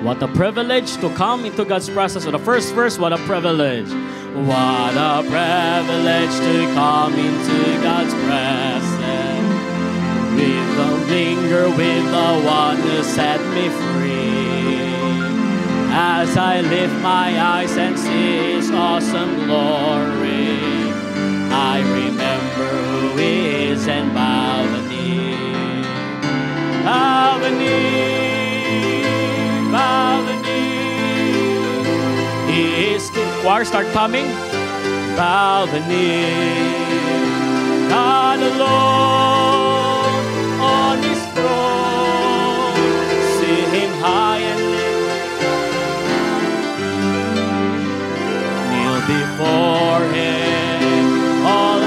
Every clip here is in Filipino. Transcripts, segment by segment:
What a privilege to come into God's presence. So the first verse, what a privilege. What a privilege to come into God's presence. With the linger with the one who set me free. As I lift my eyes and see His awesome glory, I remember who He is and bow the knee. Bow the knee, bow the knee. He is King. Choir, start coming. Bow the knee. God alone on His throne. See Him high and kneel before Him. All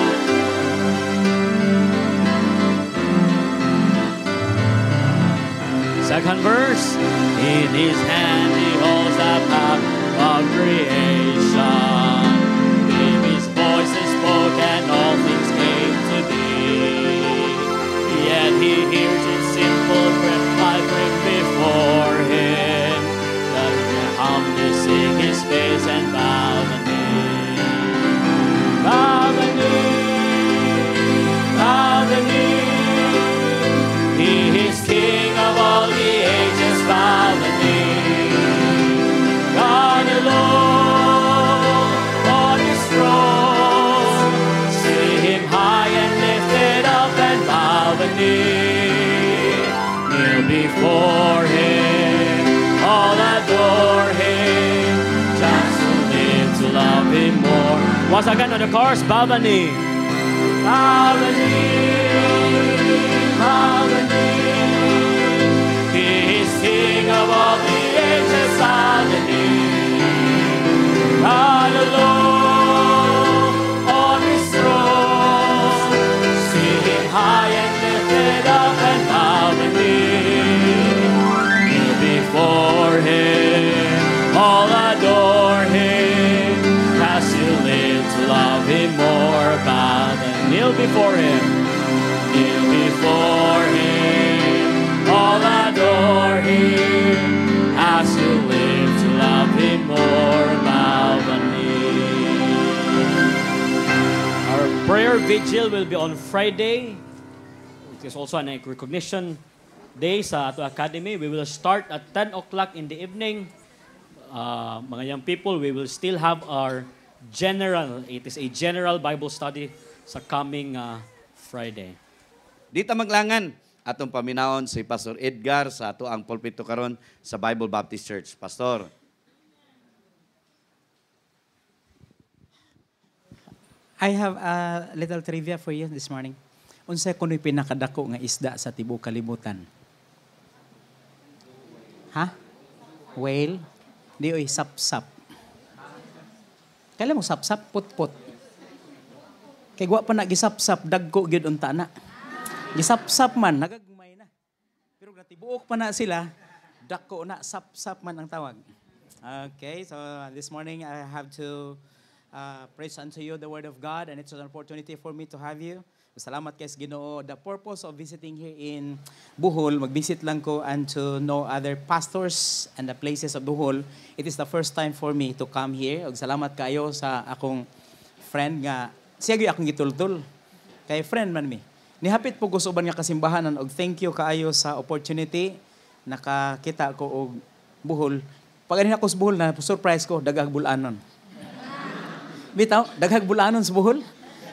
second verse. In His hand He holds the power of creation. With His voice He spoke and all things came to be. Yet He hears each simple breath I bring before Him. That He may humbly seek His face and bow the knee. Bow the knee, bow the knee. He is King of all the ages, bow the knee. God alone on His throne. See Him high and lifted up and bow the knee. Kneel before Him, all adore Him. Just to live to love Him more. Once again on the chorus, bow the knee. Bow the knee, bow the knee. He is King of all the ages, bow the knee. God alone on His throne. See Him high and lifted up and bow the knee. Kneel before Him, all adore Him. As you live to love Him more, bow the kneel before Him. Kneel before Him, all adore Him. As you live to love Him more, bow the knee. Our prayer vigil will be on Friday. It is also an recognition day sa ato academy. We will start at 10 o'clock in the evening. Mga young people, we will still have our it is a general Bible study sa coming Friday. Dita maglangan atong paminawon si Pastor Edgar sa ato ang pulpito karon sa Bible Baptist Church. Pastor. I have a little trivia for you this morning. Unsa kuno'y pinakadako nga isda sa tibuok kalibutan? Ha? Whale? Di oy sapsap. Kailan mo sapsap putput. Kay wa pa na gisapsap dagko gyud unta na. Gisapsap man nagagmay na. Pero natibuok pa na sila, dako na sapsap man ang tawag. Okay, so this morning I have to praise unto you the word of God, and it's an opportunity for me to have you. Salamat kay Ginoo. The purpose of visiting here in Bohol, mag-visit lang ko and to know other pastors and the places of Bohol. It is the first time for me to come here. Og salamat kayo sa akong friend nga siya gyud akong gitultul. Kay friend man mi. Nihapit po ko sa uban nga kasimbahanan og thank you kaayo sa opportunity nakakita ko og Bohol. Pag ani ako sa Bohol na surprise ko daghang bulanon. Bitaw, daghang bulanon sa Bohol.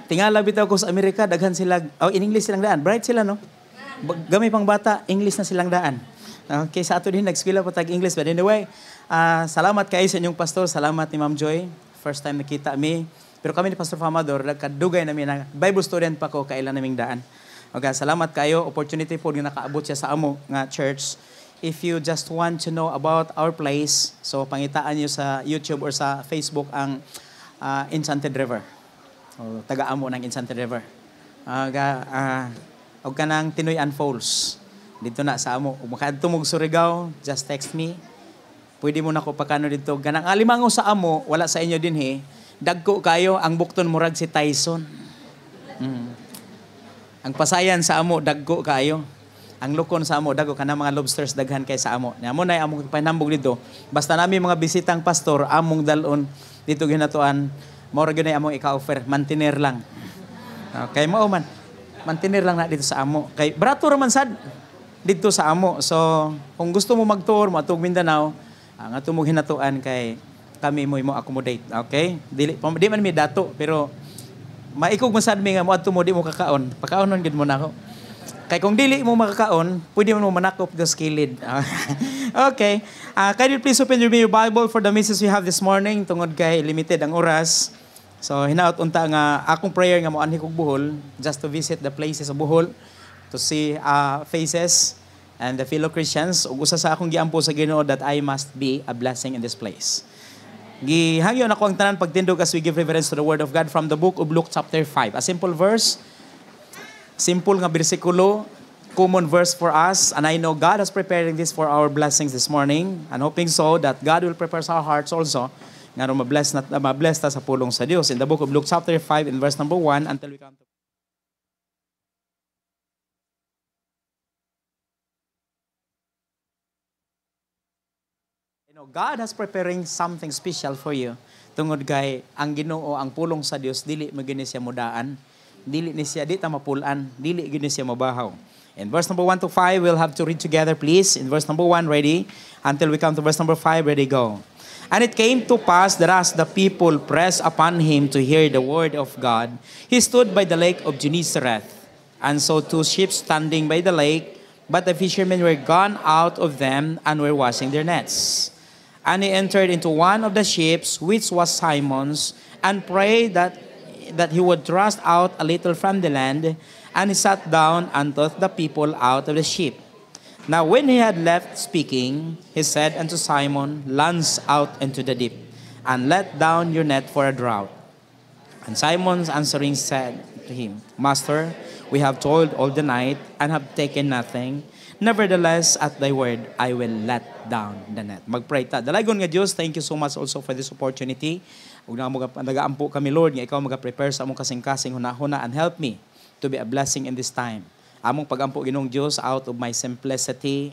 Tingala bitaw ko sa Amerika, daghan sila, in English silang daan. Bright sila, no? Gamay pang bata, English na silang daan. Okay, sa ato din, nag-eskwela po tag-English. But anyway, salamat kayo sa inyong pastor. Salamat ni Ma'am Joy. First time nakita mi. Pero kami ni Pastor Famador, nagkadugay namin na Bible student pa ko, kailan naming daan. Okay, salamat kayo. Opportunity po na nakaabot siya sa amo nga church. If you just want to know about our place, so pangitaan nyo sa YouTube or sa Facebook ang Enchanted River. O taga-amo ng Enchanted River. Og kanang Tinoyan Falls. Dito na sa amo. Kung makadto mo Surigao, just text me. Pwede mo na ko pakano dito. Ganang alimango sa amo, wala sa inyo din he. Dagko kayo, ang bukton murag si Tyson. Ang pasayan sa amo, dagko kayo. Ang lukon sa amo, dago ka na mga lobsters daghan kay sa amo. Amo na among pahinambog dito. Basta nami mga bisitang pastor, among dalon dito ginatuan, mao ra gyud among ika-offer, mantiner lang. Okay, mao man. Mantiner lang na dito sa amo. Kay barato ra man sad dito sa amo. So, kung gusto mo mag-tour mo atong Mindanao, ang ato mo hinatuan kay kami mo accommodate. Okay? Di man mi dato, pero maikog masad mi nga mo ato mo di mo kakaon. Pakaonon gid mo na ako. Kay kung dili mo makakaon, pwede mo manakop the skilled. Okay. Can you please open your Bible for the message we have this morning? Tungod kay limited ang oras. So, hinaot unta nga akong prayer nga moanhi kog Bohol, just to visit the places of Bohol, to see faces and the fellow Christians. Ug usa sa akong giampo sa Ginoo that I must be a blessing in this place. Gihangyo na ko ang tanan pagtindog as we give reverence to the Word of God from the book of Luke chapter 5. A simple verse. Simple nga bersikulo, common verse for us, and I know God is preparing this for our blessings this morning, and hoping so that God will prepare our hearts also, nga mabless ta sa pulong sa Dios. In the book of Luke chapter 5 in verse number 1 until we come to God has preparing something special for you. Tungod kay ang Ginoo, ang pulong sa Dios dili mo gini siya mudaan. Dili ni siya di ta mapulan, dili gini siya mabahaw. In verse number 1 to 5, we'll have to read together, please. In verse number 1, ready? Until we come to verse number 5, ready, go. And it came to pass that as the people pressed upon him to hear the word of God, he stood by the lake of Gennesareth. And saw 2 ships standing by the lake, but the fishermen were gone out of them and were washing their nets. And he entered into one of the ships, which was Simon's, and prayed that he would thrust out a little from the land, and he sat down and taught the people out of the ship. Now when he had left speaking, he said unto Simon, launch out into the deep, and let down your net for a draught. And Simon answering said to him, Master, we have toiled all the night, and have taken nothing. Nevertheless, at thy word, I will let down the net. Magpray ta. Dalagon nga Diyos, thank you so much also for this opportunity. Ug nagaampo kami, Lord, nga ikaw magaprepare sa among kasing-kasing hunahuna and help me to be a blessing in this time. Among pagampo Ginoong Diyos, out of my simplicity,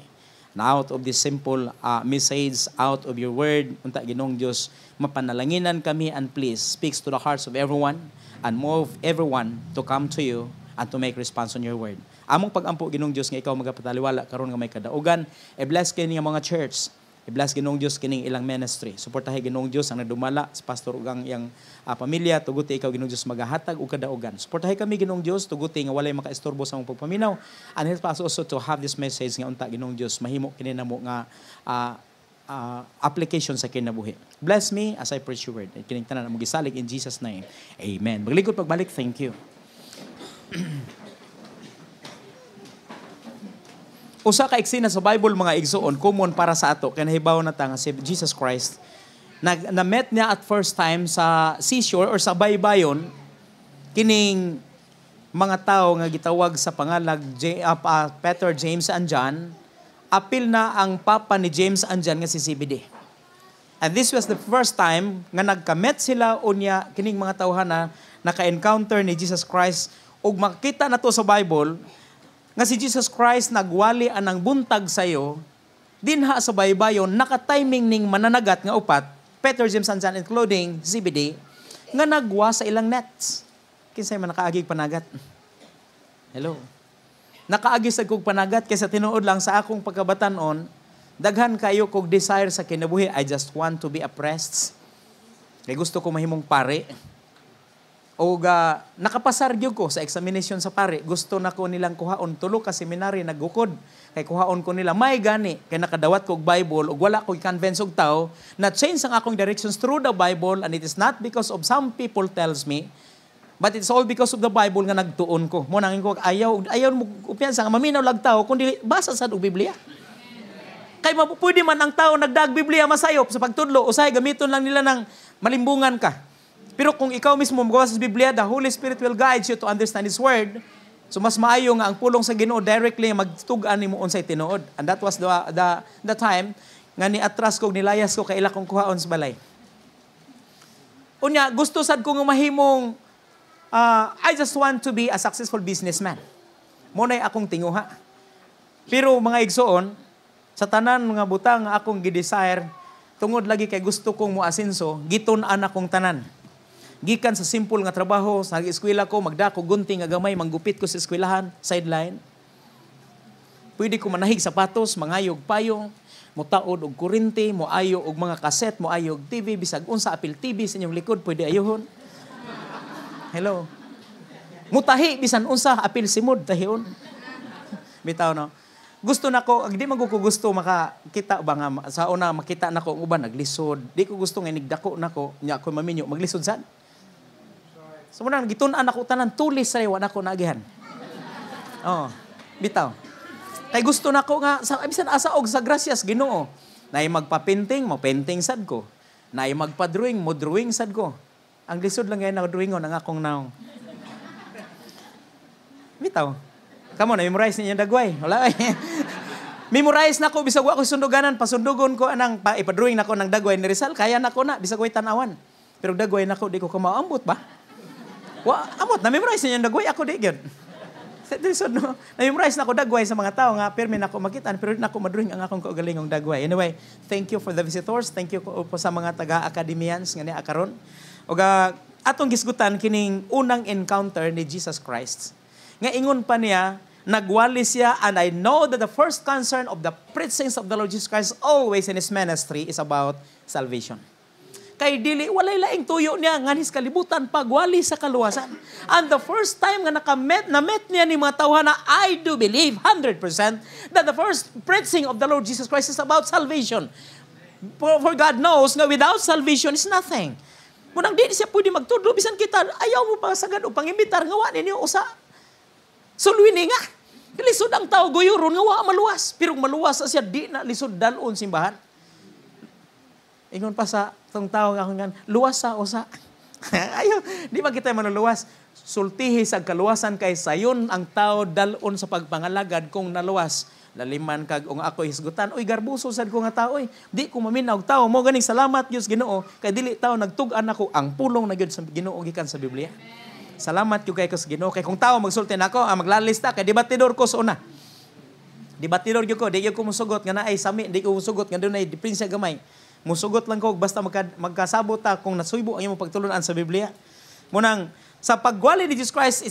and out of this simple message, out of your word, unta Ginoong Diyos, mapanalanginan kami, and please speaks to the hearts of everyone and move everyone to come to you and to make response on your word. Among pagampo Ginoong Diyos nga ikaw magapataliwala karon nga may kadaugan, i-bless kini nga mga church. I-bless Ginoong Diyos kining ilang ministry. Suportahay Ginoong Diyos ang nadumala sa pastor ug ang iyang pamilya, tuguti ikaw Ginoong Diyos magahatag og kadaugan. Suportahay kami Ginoong Diyos, tuguti nga walay makaistorbo sa among pagpaminaw. And help us also to have this message nga unta Ginoong Diyos mahimo kini namo nga application sa kinabuhi. Bless me as I preach your word. Kining tanan among gisalig in Jesus name. Amen. Magligod pagbalik. Thank you. Usa ka eksena sa Bible mga igsoon, common para sa ato, kaya nahibaw na ta nga si Jesus Christ. Na-met niya at first time sa seashore or sa baybayon, kining mga tao nga gitawag sa pangalag Peter, James, and John, apil na ang papa ni James and John nga si Zebedee. And this was the first time nga nagkamet sila unya kining mga tawhana naka-encounter ni Jesus Christ ug makita nato sa Bible nga si Jesus Christ nagwali anang buntag sayo, dinha sa baybayon, naka-timing ning mananagat nga upat, Peter, James, and John, including Zebedee, nga nagwa sa ilang nets. Kinsay man nakaagig panagat? Hello? Nakaagi sa kog panagat, kaysa tinuod lang sa akong pagkabatanon, daghan kayo kog desire sa kinabuhi, I just want to be a priest. Kaya gusto ko mahimong pare. O nakapasar gyud ko sa examination sa pare, gusto na ko nilang kuhaon, tulo ka seminary naggukod, kay kuhaon ko nila, may gani, kay nakadawat ko og Bible, ug wala ko i-convince og tao, na change ang akong directions through the Bible, and it is not because of some people tells me, but it's all because of the Bible nga nagtuon ko. Mo nangin ko, ayaw mo upiansa nga maminaw lag tao, kundi basa sad og Biblia. Kay pwede man ang tao nagdag Biblia masayop sa pagtudlo, usahay gamiton lang nila ng malimbungan ka. Pero kung ikaw mismo magawa sa Biblia, the Holy Spirit will guide you to understand His Word. So mas maayo nga ang pulong sa Ginoo directly magtugan nimo unsay tinuod. And that was the time nga ni atras ko nilayas ko kay ila kong kuhaon sa balay. Unya gusto sad ko nga mahimong I just want to be a successful businessman. Mo nay akong tinguha. Pero mga igsoon, sa tanan mga butang nga akong gidesire, tungod lagi kay gusto kong moasenso, gitun-an akong tanan. Gikan sa simple nga trabaho, sa eskwela ko, magdako gunting nga gamay, manggupit ko sa eskwelahan, sideline. Pwede ko manahig sapatos, mangayog payong, mutaod og kurinti, moayo og mga kaset, moayo og TV, bisag unsa apil TV sa inyong likod, pwede ayohon. Hello. Mutahi bisan unsa apil simod tahon. Bitaw no. Gusto nako, di man ko gusto makakita ba nga sa una makita nako ang uban naglisod. Di ko gusto nga nigdako nako, nya ako maminyo maglisod sad. So muna gitun-an ako tanan tulis sa wa nako naagihan. Oh, bitaw. Kay gusto nako nga sa bisan asa og sa gracias Ginoo. Nay magpa-painting, mo painting sad ko. Nay magpa-drawing, mo drawing sad ko. Ang lisod lang ngayon na drawingon ang akong naong. Bitaw. Kamo na memorize niyo dagway. Wala ay. Memorize nako bisag wa ko sunduganan, pasundugon ko anang ipa-drawing nako ng dagway ni Rizal, kaya nako na bisag way tan-awan. Pero dagway nako di ko kamaambot ba? Wa amot na memorize niyo dagway ako di gyud. Lisod no. Na-memorize na ko dagway sa mga tao nga permi nako makitaan pero nako madrawing ang akong kaugalingong dagway. Anyway, thank you for the visitors. Thank you po sa mga taga-academians nga ni akaron. Og atong gisgutan kining unang encounter ni Jesus Christ. Nga ingon pa niya, nagwali siya, and I know that the first concern of the preachings of the Lord Jesus Christ always in His ministry is about salvation. Kay dili, walay laing tuyo niya, nga nis kalibutan, pagwali sa kaluwasan. And the first time nga na-met niya ni mga tawhana, I do believe 100% that the first preaching of the Lord Jesus Christ is about salvation. For God knows nga without salvation is nothing. Munang di siya pwede magtudlo, bisan kita, ayaw mo pa sagad upang imitar, nga wa ninyo usa. Sulwini nga. Lisod ang tao guyuron nga wa maluwas. Pero maluwas siya di na lisod dalon simbahan. Ingon pa sa tong tao nga nga luwas sa usa. Ayo, di ba kita manuluwas? Sultihi sa kaluwasan kay sayon ang tao dalon sa pagpangalagad kung naluwas. Laliman kag ung ako hisgutan, oy garbuso sad ko nga tao oy. Di ko maminaw tao mo ganing salamat Dios Ginoo kay dili tao nagtug-an ako ang pulong na gyud sa Ginoo gikan sa Biblia. Salamat yung kay kas Ginoo kay kung tao magsulti nako maglalista kay debatidor ko sa una. Debatidor gyud ko, di gyud ko musugot nga naay sami, di ko musugot nga dunay diferensya gamay. Musugot lang ko basta magkasabot ta kung nasuybo ang imong pagtulunan sa Biblia. Munang sa pagwali ni Jesus Christ,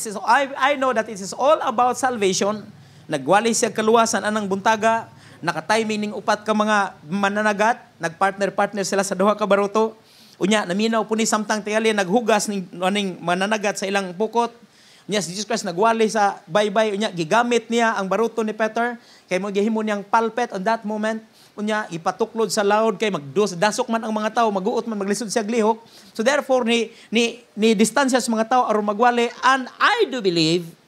I know that it is all about salvation. Nagwali siya kaluwasan anang buntaga, naka-timing ning upat ka mga mananagat, nagpartner-partner sila sa duha ka baruto. Unya naminaw po ni samtang tingali naghugas ning mananagat sa ilang pukot. Unya si Jesus Christ nagwali sa baybay, unya gigamit niya ang baruto ni Peter kay mo gihimo niyang pulpit on that moment. Unya ipatuklod sa loud kay magdasok man ang mga tao, maguot man maglisod siya glihok. So therefore ni distansya sa mga tao aron magwali, and I do believe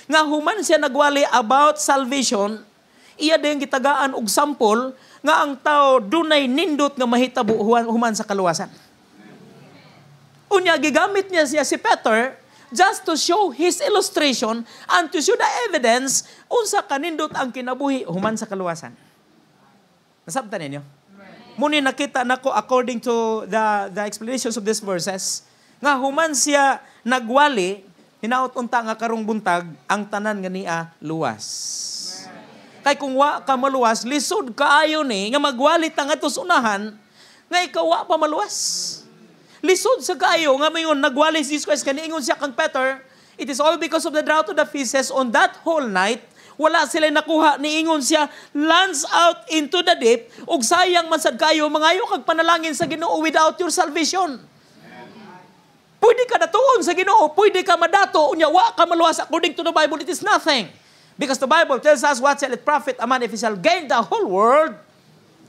nga human siya nagwali about salvation, iya din gitagaan og sample nga ang tao dunay nindot nga mahitabo human sa kaluwasan. Unya gigamit niya si Peter just to show his illustration and to show the evidence unsa kanindot ang kinabuhi human sa kaluwasan. Nasabtan ninyo? Muni nakita nako according to the explanations of these verses nga human siya nagwali, hinaot unta nga karong buntag ang tanan nga niya luwas. Kay kung wa ka maluwas, lisod kaayo ni nga magwali ta ngadto sa unahan nga ikaw wa pa maluwas. Lisod sa kaayo nga mayon nagwali si Jesus Christ kaniingon siya kang Peter, it is all because of the drought of the fishes on that whole night. Wala sila nakuha, niingon siya, launch out into the deep, ug sayang man sad kayo, mangayo kag panalangin sa Ginoo without your salvation. Pwede ka datuon sa Ginoo, pwede ka madato, unya wa ka maluwas. According to the Bible, it is nothing. Because the Bible tells us, what shall it profit a man if he shall gain the whole world,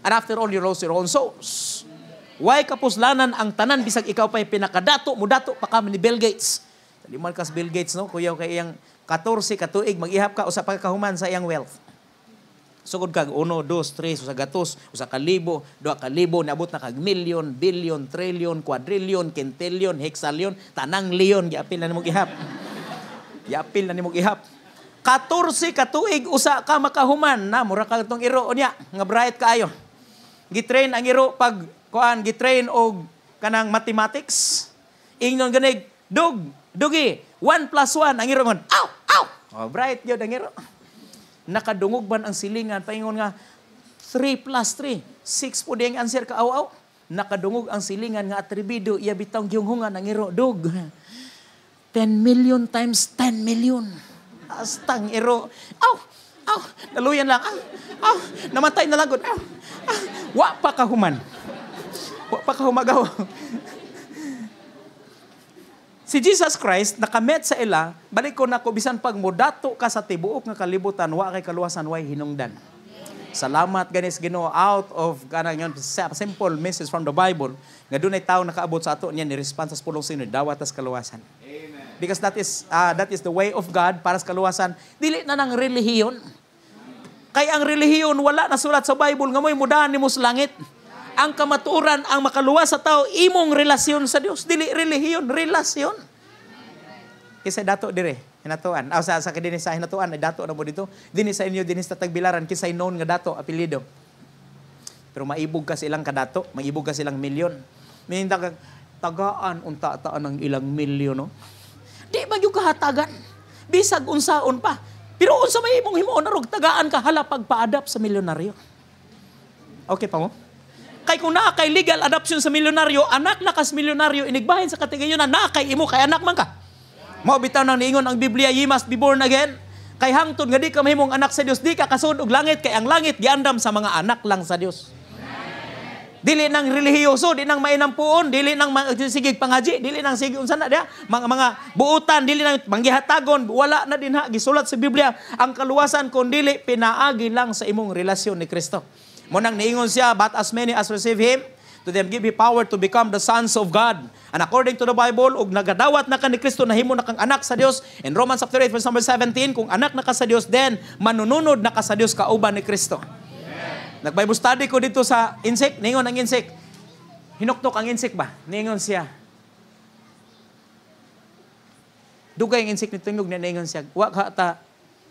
and after all, you lose your own souls. Why kapuslanan ang tanan, bisag ikaw pa'y pinakadato, mudato pa ka ni Bill Gates. Liman kas Bill Gates, no? Kuyaw kay iyang 14 katuig, mag-ihap ka o sa pagkahuman sa iyang wealth. Sugod kag 1, 2, 3, usa gatos, usa ka libo, 2 ka libo, naabot na kag milyon, bilyon, trilyon, quadrilyon, quintilyon, hexalyon, tanang leon, giapil na nimog ihap. Giapil na nimog ihap. 14 katuig, usa ka makahuman, na mura ka itong iro, unya, nga bright kaayo. Gitrain ang iro pag, gitrain og kanang mathematics. Ingnon ganig, dugi, 1 + 1, ang iro man, aw! Oh, bright yun ang iro. nakadungog man ang silingan, paingon nga, 3 plus 3, 6 po di ang answer ka, aw-aw. Nakadungog ang silingan nga atribido, iya bitang giyunghungan ang iro, dug. 10 million times 10 million. Astang iro, aw, naluyan lang, namatay na lagod, wa pa kahuman. Wa pa kahumagaw. Si Jesus Christ, nakamet sa ila, balik ko na ko, bisan pag mudato ka sa tibuok nga kalibutan, wa kay kaluwasan, way hinungdan. Salamat ganis Ginoo, out of kanang yon simple message from the Bible, nga dunay tawo nakaabot sa ato niya ni response sa pulong sino dawat as kaluwasan. Amen. Because that is the way of God para sa kaluwasan. Dili na nang relihiyon. Kay ang relihiyon wala na sulat sa Bible nga mo'y mudahan nimo sa langit. Ang kamatuoran, ang makaluwas sa tao, imong relasyon sa Dios. Dili relihiyon, relasyon. Kisa dato dire, hinatuan. Sa kadinis sa hinatuan, ay dato na mo dito. Dinis sa inyo, dinis sa tagbilaran, kisay known nga dato, apelido. Pero maibog ka silang kadato, maibog ka silang milyon. Minta ka, tagaan, unta-taan ng ilang milyon, no? Di ba yung kahatagan? Bisag unsaon pa. Pero unsa may imong himuon na rog, tagaan ka hala pagpa-adapt sa milyonaryo. Okay pa mo? Kay kung naa kay legal adoption sa milyonaryo, anak na kas milyonaryo, inigbahin sa katigayon na naa kay imo, kay anak man ka. Mao bitaw nang niingon ang Biblia, ye must be born again. Kay hangtod nga di ka mahimong anak sa Dios, di ka kasud og langit, kay ang langit giandam sa mga anak lang sa Dios. Dili nang relihiyoso, di nang mainampuon, dili nang sigig pangaji, dili nang sigig unsa na dia, mga buutan, dili nang manggihatagon, wala na din ha gisulat sa Biblia ang kaluwasan kun dili pinaagi lang sa imong relasyon ni Kristo. Mo nang niingon siya, but as many as receive Him, to them give He power to become the sons of God. And according to the Bible, og nagadawat na ka ni Kristo, nahimo na kang anak sa Dios. In Romans chapter 8, verse number 17, kung anak na ka sa Dios, then manununod na ka sa Dios, kauban ni Kristo. Nag-Bible study ko dito sa insect, niingon ang insect. Hinuktok ang insect ba? Niingon siya. Dugay ang insect ni tungog na niingon siya. Wa ka ta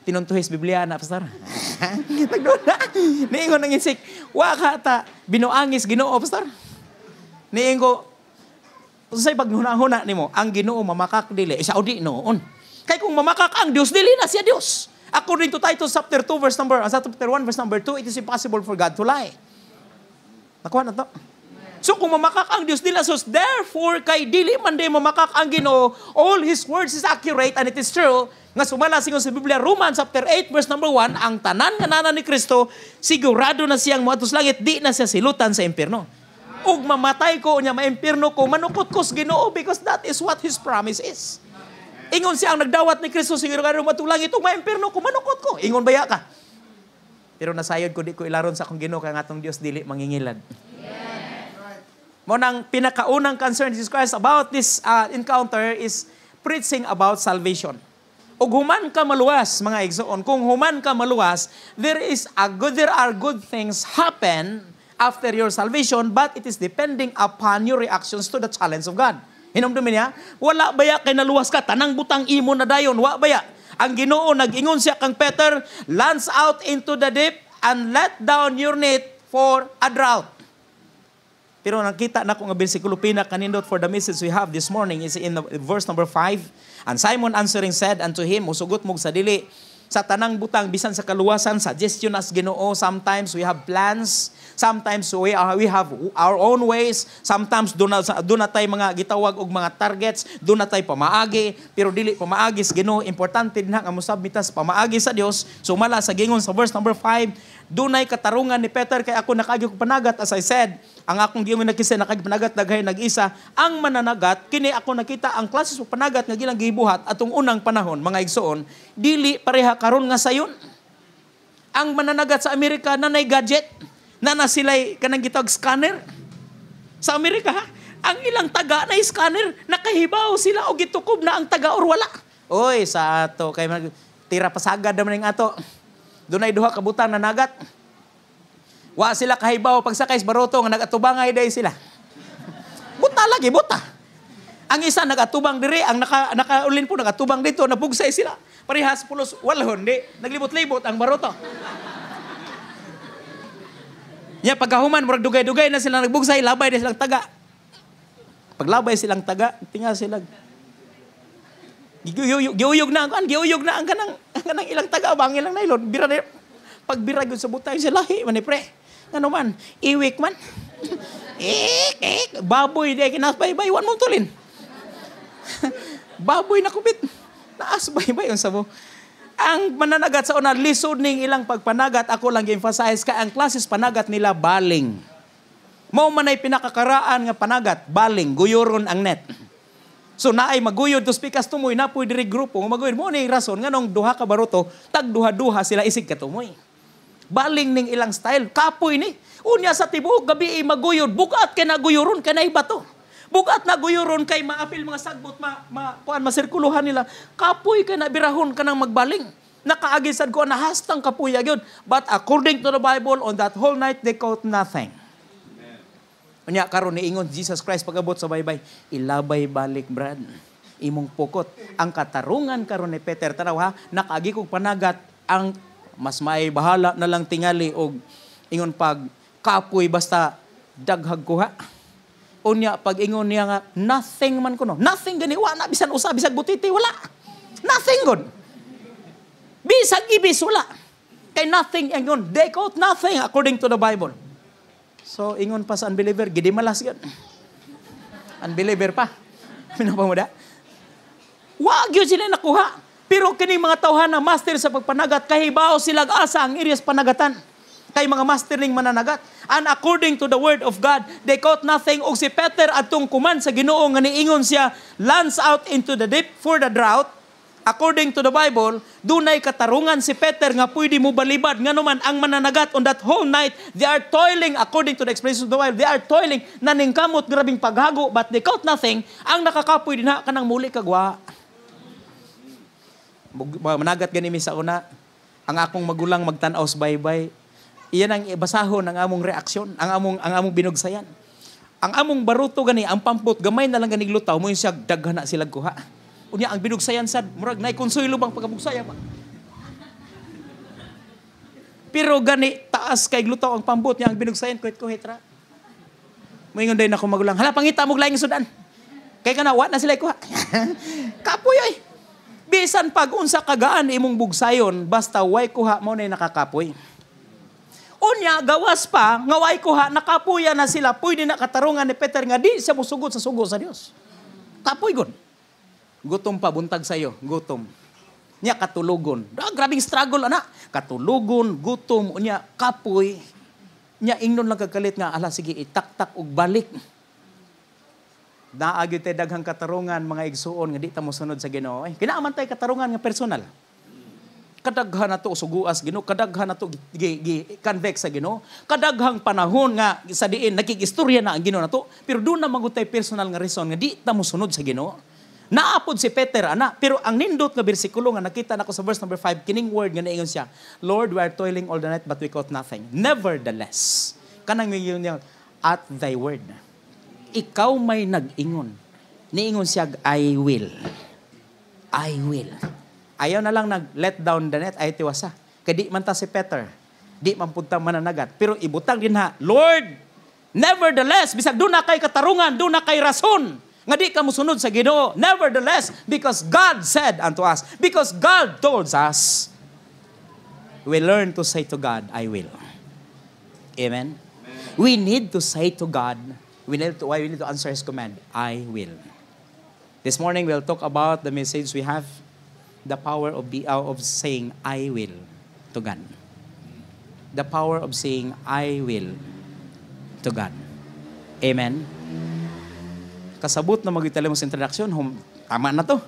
tinuntuhis Biblia na, Pastor. Niingon ang insik, wa ka ta, binuangis Ginoo, Pastor. Niingo, sa'y paghuna-huna nimo, ang Ginoo mamakak dili, isa o di noon. Kaya kung mamakak ang Diyos, dili na siya Diyos. According to Titus chapter 2, chapter 1, verse number 2, it is impossible for God to lie. Nakuha na to. So kung mamakak ang Diyos nila, so therefore kay dili man di mamakak ang Ginoo, all His words is accurate and it is true. Nga sumala singon sa Biblia, Romans chapter 8 verse number 1, ang tanan nga nana ni Kristo, sigurado na siyang moadto sa langit, di na siya silutan sa impierno. Ug mamatay ko nya maimpierno ko, manukot ko sa Ginoo because that is what His promise is. Ingon siya ang nagdawat ni Kristo, sigurado moadto sa langit, ug maimpierno ko, manukot ko. Ingon baya ka. Pero nasayod ko di ko ilaron sa akong Ginoo kay ngatong Dios dili mangingilad. Mo nang pinakaunang concern Jesus Christ about this encounter is preaching about salvation. Ug human ka maluwas, mga igsoon, kung human ka maluwas, there are good things happen after your salvation, but it is depending upon your reactions to the challenge of God. Hinumdumin niya, wala baya kay naluwas ka, tanang butang imo na dayon, wa baya. Ang Ginoo nag-ingon siya kang Peter, launch out into the deep and let down your net for a drought. Pero nakita na ko nga bersikulo pinakanindot for the message we have this morning is in verse number 5. And Simon answering said unto him, musugot mo sa dili, sa tanang butang, bisan sa kaluwasan, suggestion as Ginoo, sometimes we have plans, sometimes we have our own ways, sometimes doon na tayo mga gitawag og mga targets, doon na tayo pamaagi, pero dili pamaagi sa Ginoo, importante din nga musabmitas pamaagi sa Dios. Sumala sa gingon sa verse number 5, dunay katarungan ni Peter kay ako nakagyo panagat, as I said, ang akong giingon nakisa nakagpanagat daghay nag-isa, ang mananagat kini ako nakita ang klase sa panagat nga gilang gibuhat atong unang panahon, mga igsoon, dili pareha karon nga sayon. Ang mananagat sa Amerika nanay gadget, na sila'y kanang gitawag scanner. Sa Amerika, ang ilang taga na scanner, nakahibaw sila o gitukob na ang taga or wala. Oy, sa ato kay tira pasagad naman ng ato. Dunay duha ka butang na nagat. Wa sila kahibaw pagsakay sa baroto nga nagatubangay day sila. Buta lagi, buta. Ang isa nagatubang diri, ang nakaulin po nagatubang dito, napugsay sila. Parehas pulos walhon di, naglibot-libot ang baroto. Nya pagkahuman murag dugay-dugay na sila nagbugsay, labay na silang taga. Paglabay silang taga, tinga sila. Giuyog na ang kanang Kanang ilang tagabang, ilang nailon, pagbira yun sa butay, siya lahi man pre. Ano man, iwik man. Baboy, di kinasbay-bay, wan mong tulin. Baboy na kubit. Naasbay-bay yung sabo. Ang mananagat sa una, lisod ning ilang pagpanagat, ako lang emphasize ka, ang klases panagat nila, baling. Mao man ay pinakakaraan nga panagat, baling, guyoron ang net. So naay maguyod to pikas tumoy na puy diri grupo maguyod mo ni rason nganong duha ka baruto tag duha-duha sila isig ka tumoy. Baling ning ilang style kapoy ni. Unya sa tibuok gabi maguyod bukat kay naguyoron kanay bato. Bukat na guyoron kay maapil mga sagbot kuan masirkuluhan nila. Kapoy kay nabirahon kanang magbaling. Nakaagisad ko na hastang kapuya gyud. But according to the Bible on that whole night they caught nothing. Unya karon niingon Jesus Christ pag-abot sa baybay, ilabay balik brad. Imong pukot. Ang katarungan karon ni Peter tanaw ha, nakaagi kog panagat ang mas may bahala na lang tingali og ingon pag kapoy basta daghag kuha. Unya pag ingon niya nga nothing man kuno. Nothing gani wa na bisan usa bisag butiti wala. Nothing good. Bisag ibis wala. Kay nothing ingon. They caught nothing according to the Bible. So, ingon pa sa unbeliever, gidi malas yun. Unbeliever pa. Pinapamuda. Wag yun sila nakuha. Pero kini mga tawhan na master sa pagpanagat, kahibaw silag asa ang areas panagatan. Kay mga master ning mananagat. And according to the word of God, they caught nothing. Og si Peter atong kuman sa Ginoo nga niingon siya, lance out into the deep for the drought. According to the Bible, dunay katarungan si Peter nga pwede mo balibad. Nga naman, ang mananagat on that whole night, they are toiling, according to the explanation of the Bible, they are toiling, naningkamot, grabing paghago, but they caught nothing. Ang nakakapoy din ha, kanang muli kagwa. Managat ganimi sa una, ang akong magulang magtanaw sa baybay, iyan ang basahon ang among reaksyon, ang among binugsayan. Ang among baruto gani, ang pampot, gamay na lang ganig lutaw, mo yung siya, daghan na sila kuha. Unya ang binugsayan sad murag nay konsuelo bang pagkabugsaya ba. Pero gani taas kay glutaw ang pambot niya ang binugsayan kuhit ra. Moingon day nako magulang. Hala pangita mo laing sudan. Kay kana wa na sila kuha. Kapoy ay. Bisan pag unsa kagaan imong bugsayon basta way kuha mo nay nakakapoy. Unya gawas pa nga way kuha nakapuya na sila pwede na katarungan ni Peter nga di siya musugod sa sugo sa Dios. Kapoy gud. Gutom pa, buntag sa'yo. Gutom. Nya katulugon. Grabing struggle, ana. Katulugon, gutom, unya kapoy. Nya ingnon lang kagalit nga, ala, sige, itak-tak og balik. Naagyo tayo daghang katarungan, mga igsuon, nga di ta mo sunod sa Ginoo. Kinaaman tayo katarungan nga personal. Kadaghan na to suguas Ginoo, kadaghan na to convex sa Ginoo, kadaghang panahon nga sa diin, nakigistorya na ang Ginoo na to, pero doon na magutay personal nga reason nga di ta mo sunod sa Ginoo. Naapod si Peter, ana. Pero ang nindot nga bersikulo nga nakita nako sa verse number 5, kining word nga naingon siya, Lord, we are toiling all the night but we caught nothing. Nevertheless, kanang ngayon niya, at thy word. Ikaw may nag-ingon. Niingon siya, I will. I will. Ayaw na lang nag-let down the net, ay tiwasa. Kaya di man ta si Peter. Di man punta mananagat. Pero ibutang din ha, Lord, nevertheless, bisag doon na kay katarungan, doon na kay rason. Nga di ka musunod sa Ginoo. Nevertheless, because God said unto us, because God told us, we learn to say to God, I will. Amen? We need to say to God, we need to answer His command, I will. This morning, we'll talk about the message we have, the power of saying, I will to God. The power of saying, I will to God. Amen? Kasabot na magitali mo sa introduction, tama na to.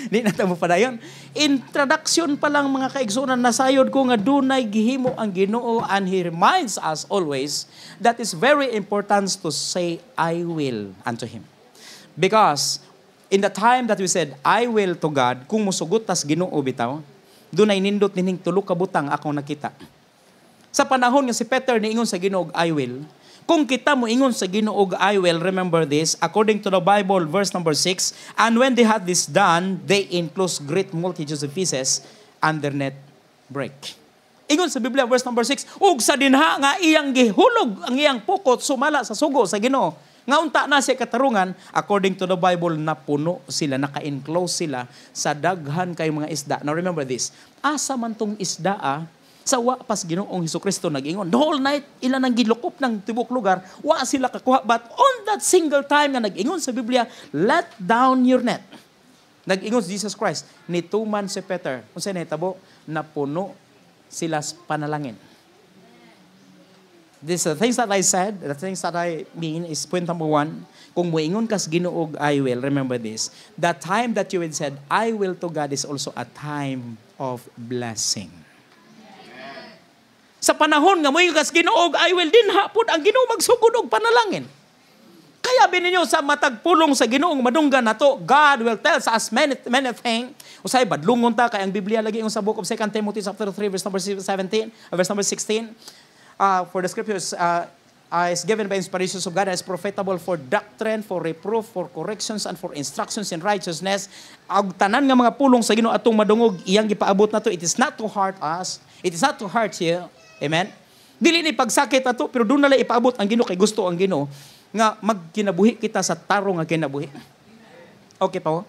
Di na tamo pa dayon. Introduction pa lang mga kaigsunan, nasayod ko nga dunay gihimo ang Ginoo and He reminds us always that it's very important to say, I will unto Him. Because in the time that we said, I will to God, kung musugot tas Ginoo bitaw, dunay nindot nining tulo ka butang akong nakita. Sa panahon nga si Peter niingon sa Ginoo, I will. Kung kita mo ingon sa Ginoo, I will, remember this, according to the Bible, verse number 6, and when they had this done, they enclosed great multitudes of pieces, and their net break. Ingon sa Biblia, verse number 6, ug sa dinha nga iyang gihulog ang iyang pukot sumala sa sugo sa Ginoo. Nga unta na siya katarungan, according to the Bible, napuno sila, naka-enclose sila sa daghan kay mga isda. Now remember this, asa man tong isda sa wa pas Ginoong Hesukristo nag-ingon. The whole night, ilan ang gilukop ng tibok lugar, wa sila kakuha. But on that single time na nag-ingon sa Biblia, let down your net. Nag-ingon si Jesus Christ, nituman si Peter. Kung saan nahitabo, napuno sila sa panalangin. These are the things that I said, the things that I mean is point number 1. Kung muingon kas Ginoo I will, remember this. The time that you will said, I will to God is also a time of blessing. Sa panahon nga muingon kas Ginoo I will, din hapon ang Ginoo magsugod og panalangin. Kaya bininyo sa matagpulong sa Ginoong madunggan nato, God will tell us many things. Usay badlungon ta kay ang Biblia lagi sa book of 2 Timothy chapter 3 verse number 17, verse number 16. For the scriptures is given by inspirations of God and is profitable for doctrine, for reproof, for corrections, and for instructions in righteousness. Ang tanan nga mga pulong sa Ginoo atong madungog iyang gipaabot nato, it is not to hurt us, it is not to hurt you. Amen. Dili ni pagsakit ato, pero doon nalang ipaabot ang Ginoo kay gusto ang Ginoo nga magkinabuhi kita sa tarong nga kinabuhi. Okay pa ho?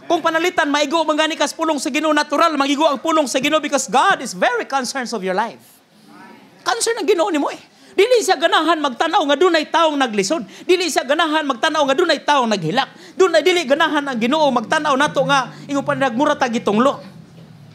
Kung panalitan, maigo mangani kas pulong sa Ginoo natural, magigo ang pulong sa Ginoo because God is very concerned of your life. Concern ang Ginoo nimo eh. Dili siya ganahan magtanaw nga dunay taong naglisod. Dili siya ganahan magtanaw nga dunay taong naghilak. Dili ganahan ang Ginoo magtanaw nato nga ingon pa nagmura ta gitunglo.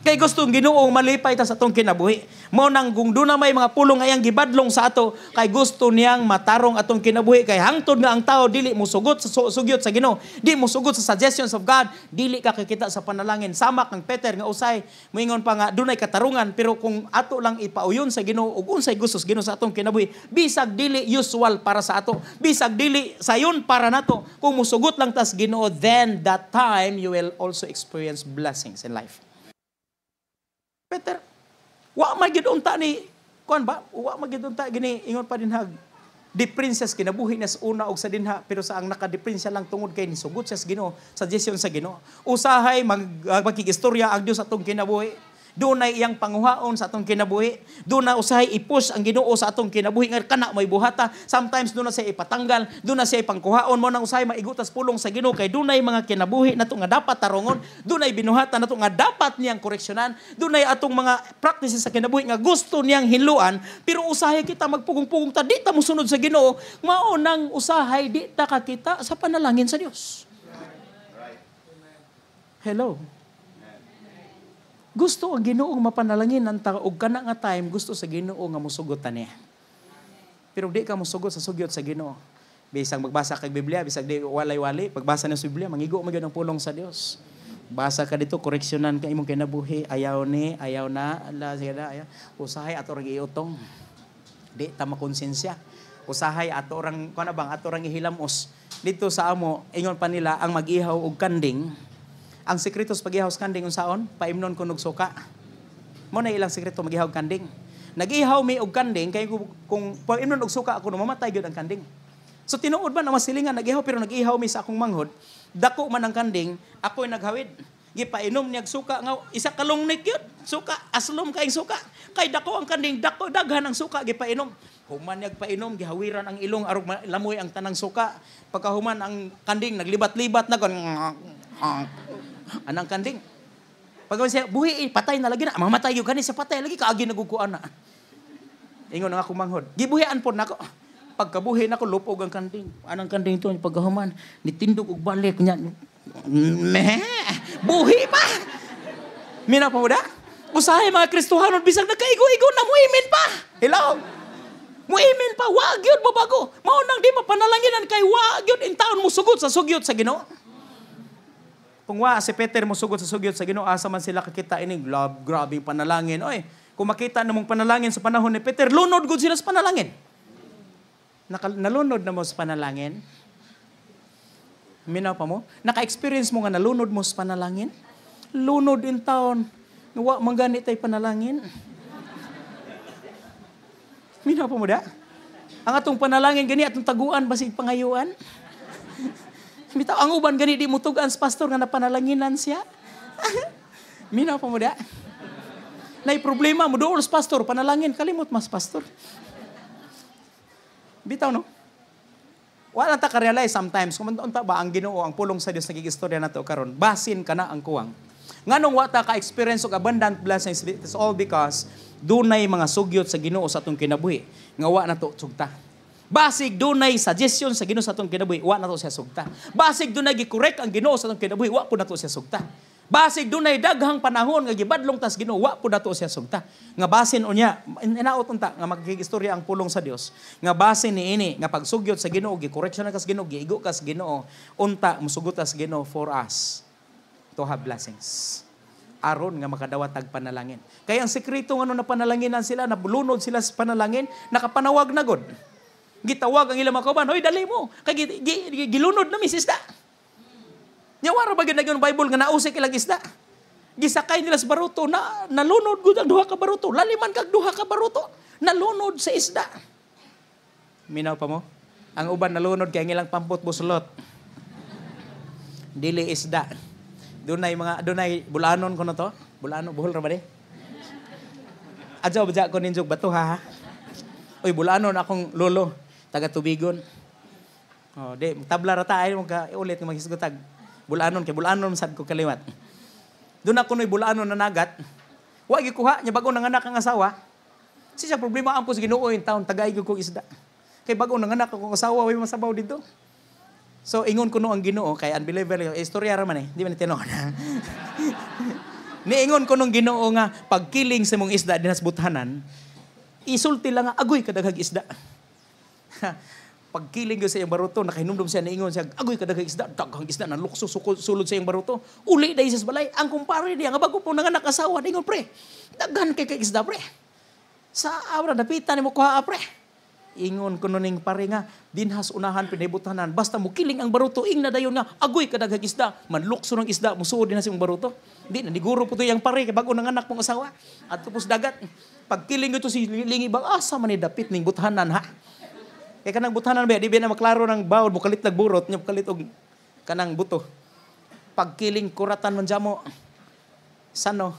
Kay gustong Ginoo malipay ta sa atong kinabuhi. Mao nang kung doon na may mga pulong ayang gibadlong sa ato, kay gusto niyang matarong atong kinabuhi. Kay hangtod nga ang tao dili mo sugot sa sugyot sa Ginoo, di mo sugot sa suggestions of God, dili ka kikita sa panalangin. Sama kang Peter nga usay moingon pa nga dunay katarungan, pero kung ato lang ipauyon sa Ginoo ug unsay gusto sa Ginoo sa atong kinabuhi, bisag dili usual para sa ato, bisag dili sayon para nato, kung musugot lang tas Ginoo, then that time you will also experience blessings in life. Peter, wa magidunta ni kuan ba? Wa magidunta gini ingon pa dinhag. Di princess kinabuhi nas una og sa dinha, pero sa ang nakadeprinsya lang tungod kay ni sugot sa Ginoo, suggestion sa Ginoo. Usahay magkigistorya ang Dios atong kinabuhi. Dunay iyang panguhaon sa atong kinabuhi. Doon na usahay i-push ang Ginoo sa atong kinabuhi nga kana may buhata. Sometimes doon na siya ipatanggal, doon na siya ipangkuhaon mo nang usahay maigutas pulong sa Ginoo kay dunay mga kinabuhi nato nga dapat tarongon, dunay binuhatan nato nga dapat niyang koreksyonan, dunay atong mga practices sa kinabuhi nga gusto niyang hiluan, pero usahay kita magpugong-pugong ta di ta mosunod sa Ginoo, mao nang usahay di ta kakita sa panalangin sa Dios. Hello. Gusto ang Ginoo mapanalangin ang tao og kana nga time gusto sa Ginoo nga mosugotan niya. Pero di ka mosugot sa sugyot sa Ginoo. Bisag magbasa kay Biblia, bisag di walay-wali, pagbasa ng Biblia, mangigo magyud ang pulong sa Dios. Basa ka dito, koreksyonan ka imong kinabuhi, ayaw na, ala sige na, ayaw. Usahay ato rang iutong. Di ta makonsensya. Usahay ato rang kuno bang ato rang ihilamos. Dito sa amo, ingon pa nila ang mag-ihaw og kanding. Ang sekreto sa pag-ihaw sa kanding unsaon? Paimnon kunog suka. Mo na ilang sekreto mag-ihaw kanding. Nag-ihaw mi og kanding kay kung paimnon og suka ako mamatay gyud ang kanding. So tinuod ba na masilingan nag-ihaw pero nag-ihaw mi sa akong manghod, dako man ang kanding, ako'y naghawid. Gipainom niya suka nga isa ka long neck yun. Suka, aslom kaing suka. Kay dako ang kanding, dako daghan ang suka gipainom. Human niya painom, gihawiran ang ilong arog lamoy ang tanang suka. Pagkahuman ang kanding naglibat-libat na kon anang kanding. Pagkaman siya, buhi, patay na lagi na. Mamatay yung kanin sa patay lagi, kaagi nagukuan na. Ingon nga akong manghod. Gibuhian po na ako. Pagkabuhi na ako, lupog ang kanding. Anang kanding ito, pagkahuman, nitindog og balik niya. Buhi pa! Mina pa mo da? Usahay mga Kristohanon, bisag nagkaigo-igo na muimin pa. Hello? Muimin pa, wag yun babago. Maunang di mapanalanginan kay wag yun in taon mo sugot sa sugyot sa Ginoo. Kung si Peter mo sugot sa sugyot sa Ginoo, asa man sila kakita ining grabing panalangin. Oy, kung makita namong panalangin sa panahon ni Peter, lunod gud sila sa panalangin. Nalunod na mo sa panalangin? Minaw pa mo? Naka-experience mo nga nalunod mo sa panalangin? Lunod in taon. Wa manggani tay panalangin. Minaw pa mo da? Ang atong panalangin gani atong taguan basig pangayuan. Bitaw ang uban gani di mutugan sa pastor nga napanalanginan siya. Minaw pa mo da? Nay problema mo dool sa pastor panalangin kalimot mas pastor. Bitaw no? Wala ta ka-realize sometimes, kung unta ba ang Ginoo, ang pulong sa Dios nagigistorya nato karon, basin ka na ang kuwang. Nganong wa ta ka-experience og abundant blessings, it's all because dunay mga sugyot sa Ginoo sa atong kinabuhi. Nga wa na to sugta. Basig dunay suggestion sa Ginoo sa atong kinabuhi, wa na to siya sugta. Basig dunay gi-correct ang Ginoo sa atong kinabuhi, wa po na to siya sugta. Basig dunay daghang panahon nga gibadlong tas Ginoo, wa po na to siya sugta. Nga basin unya, inaot unta nga magigistorya ang pulong sa Dios. Nga basin niini nga pagsugyot sa Ginoo, gi-correction kas Ginoo, giigo kas Ginoo, unta musugot tas Ginoo for us to have blessings. Aron nga makadawat tag panalangin. Kaya ang sekreto nga na panalanginan sila, nabulunod sila sa panalangin, nakapanawag na god. Gitawag ang ilang mga kauban, hoy dali mo, kay gilunod na misisda. Nyawara ba ginagyon Bible nga nausik ilang isda? Gisakay nila sa baruto, nalunod gud ang duha ka baruto, laliman kag duha ka baruto, nalunod sa isda. Minaw pa mo? Ang uban nalunod kay ang ilang pampot buslot. Dili isda. Dunay bulanon ko na to. Bulano, buhol ra ba di? Adyaw ba ko ninjog bato ha? Uy, bulanon akong lolo, taga Tubigon. Oh, di tabla ra ta ay mo ka ulit nga maghisgotag. Bulanon kay bulanon sad ko kaliwat. Doon ako noy bulanon na nagat. Wa gikuha nya bago nanganak ang asawa. Siya problema ang pus Ginoo in taon tagay gyud ko isda. Kay bago nanganak akong asawa way masabaw dito. So, ingon ko no ang Ginoo, kay unbeliever yung istorya raman eh, di man tinuod. Niingon ko nung Ginoo nga, pagkiling sa mong isda dinas buthanan, isulti lang nga, agoy kadaghag isda. Pagkiling ko sa iyang baruto, nakahinumdum siya, niingon siya, agoy kadaghag isda, daghang isda, nalukso, sulod sa iyang baruto, uli dahil sa balay, ang kumpare niya, nga bago po nanganak asawa, niingon, pre, daghan kay isda, pre. Sa abra, napitan ni mo kuha, pre. Ingon ko nuning pare nga, dinhas unahan pinibutanan, basta mo kiling ang baruto, ing na dayon nga, agoy kadaghag isda, manlukso ng isda, musuod din na siyang baruto. Di, naniguro po ito yung pare, bago nanganak mong asawa, at tapos dagat, pagkiling ito si lingi bang, asa man dapit ning butanan ha? Kaya kanang butanan ba, di ba na maklaro ng bawod, mukalit nagburot, niya mukalit og kanang buto. Pagkiling kuratan man jamo, sano,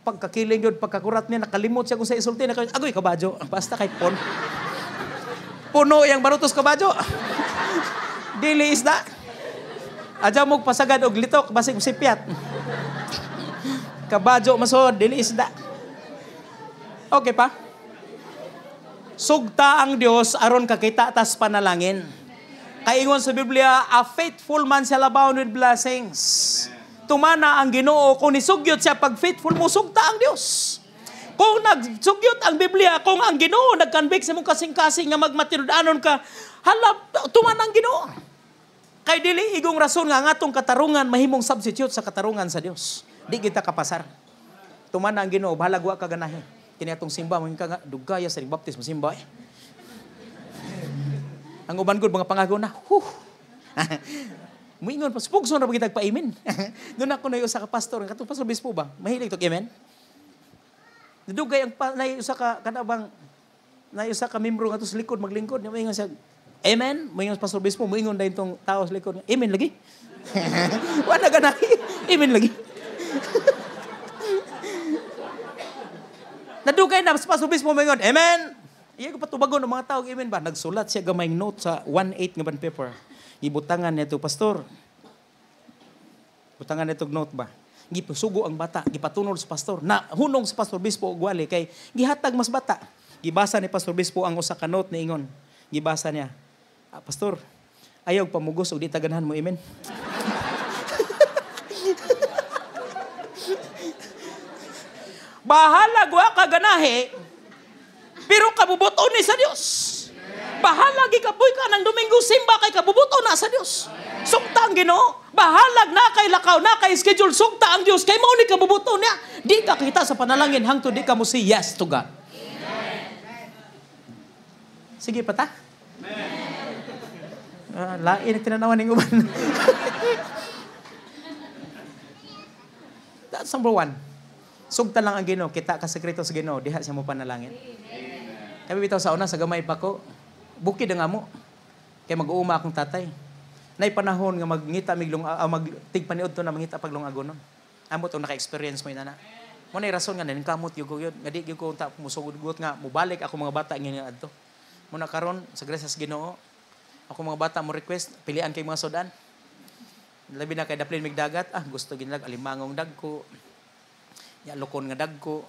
pagkakiling yun, pagkakurat niya, nakalimot siya kung sa isulti, agoy kabadyo, basta kay pon. Puno yang barutos kabadyo. Dili isda. Adya mo pasagad og litok basig sipiat. Kabadyo masod dili isda. Okay pa? Sugta ang Dios aron kakita tas panalangin. Kaingon sa Biblia, a faithful man shall abound with blessings. Tumana ang Ginoo kung nisugyot siya pag faithful mo sugta ang Dios. Kung nagsugyot ang Biblia, kung ang Ginoo nagkanbik sa mong kasing-kasing nga magmatinudanon ka, halap, tuman ang Ginoo. Kay dili igong rason nga atong katarungan mahimong substitute sa katarungan sa Dios. Di kita kapasar. Tuman ang Ginoo, bahala wa ka ganahe. Kini atong simba mo ka nga dugaya sa baptismo simba eh. Ang uban gud mga pangagaw na. Muingon pa spugson ra bagitag pa-amen. Doon ako na usa ka pastor, katong pastor bispo ba? Mahilig to amen. Nadugay ang naiusa ka kanabang naiusa ka membro nga to sa likod maglingkod nya moingon siya amen moingon pastor bispo moingon dayon tong tao sa likod amen lagi. Wala ganahi amen lagi. Nadugay na sa pastor bispo moingon amen. Iya ko patubagon ng mga tao amen ba nagsulat siya gamay note sa 1/8 nga band paper. Gibutangan niya to pastor. Butangan niya to note ba. Gipasugo ang bata, gipatunol sa pastor. Na hunong sa pastor bispo og wali kay gihatag mas bata. Gibasa ni pastor bispo ang usa ka note niingon. Gibasa niya. Pastor, ayaw pamugos og di taganhan mo amen. Bahala wa ka ganahe. Pero kabubuton ni sa Dios. Bahala gikapoy ka ng Domingo simba kay kabubuton na sa Dios. Sugta ang Ginoo. Bahalag na kay lakaw na kay schedule sugta ang Dios kay mao ni kabubuton niya. Di ka kita sa panalangin hangtod di ka mo say yes to God. Sige pa ta? Lain tinanawan ning uban. That's number 1. Sugta lang ang Ginoo, kita ka sekreto sa Ginoo, diha siya mo panalangin. Kami bitaw sa una sa gamay pa ko, bukid ang amo. Kay mag-uuma akong tatay. Nay panahon nga magngita miglong magtigpaniud to na mangita paglong agonon. Amo to naka-experience mo inana. Mo nay rason nga nin kamot gyud ko yun. Nga di gyud ko unta musugot nga mubalik ako mga bata ngini adto. Mo na karon sa grasya sa Ginoo Ako mga bata mo request, pilian kay mga sudan. Labi na kay daplin migdagat, gusto ginlag alimangong dagko. Ya lokon nga dagko.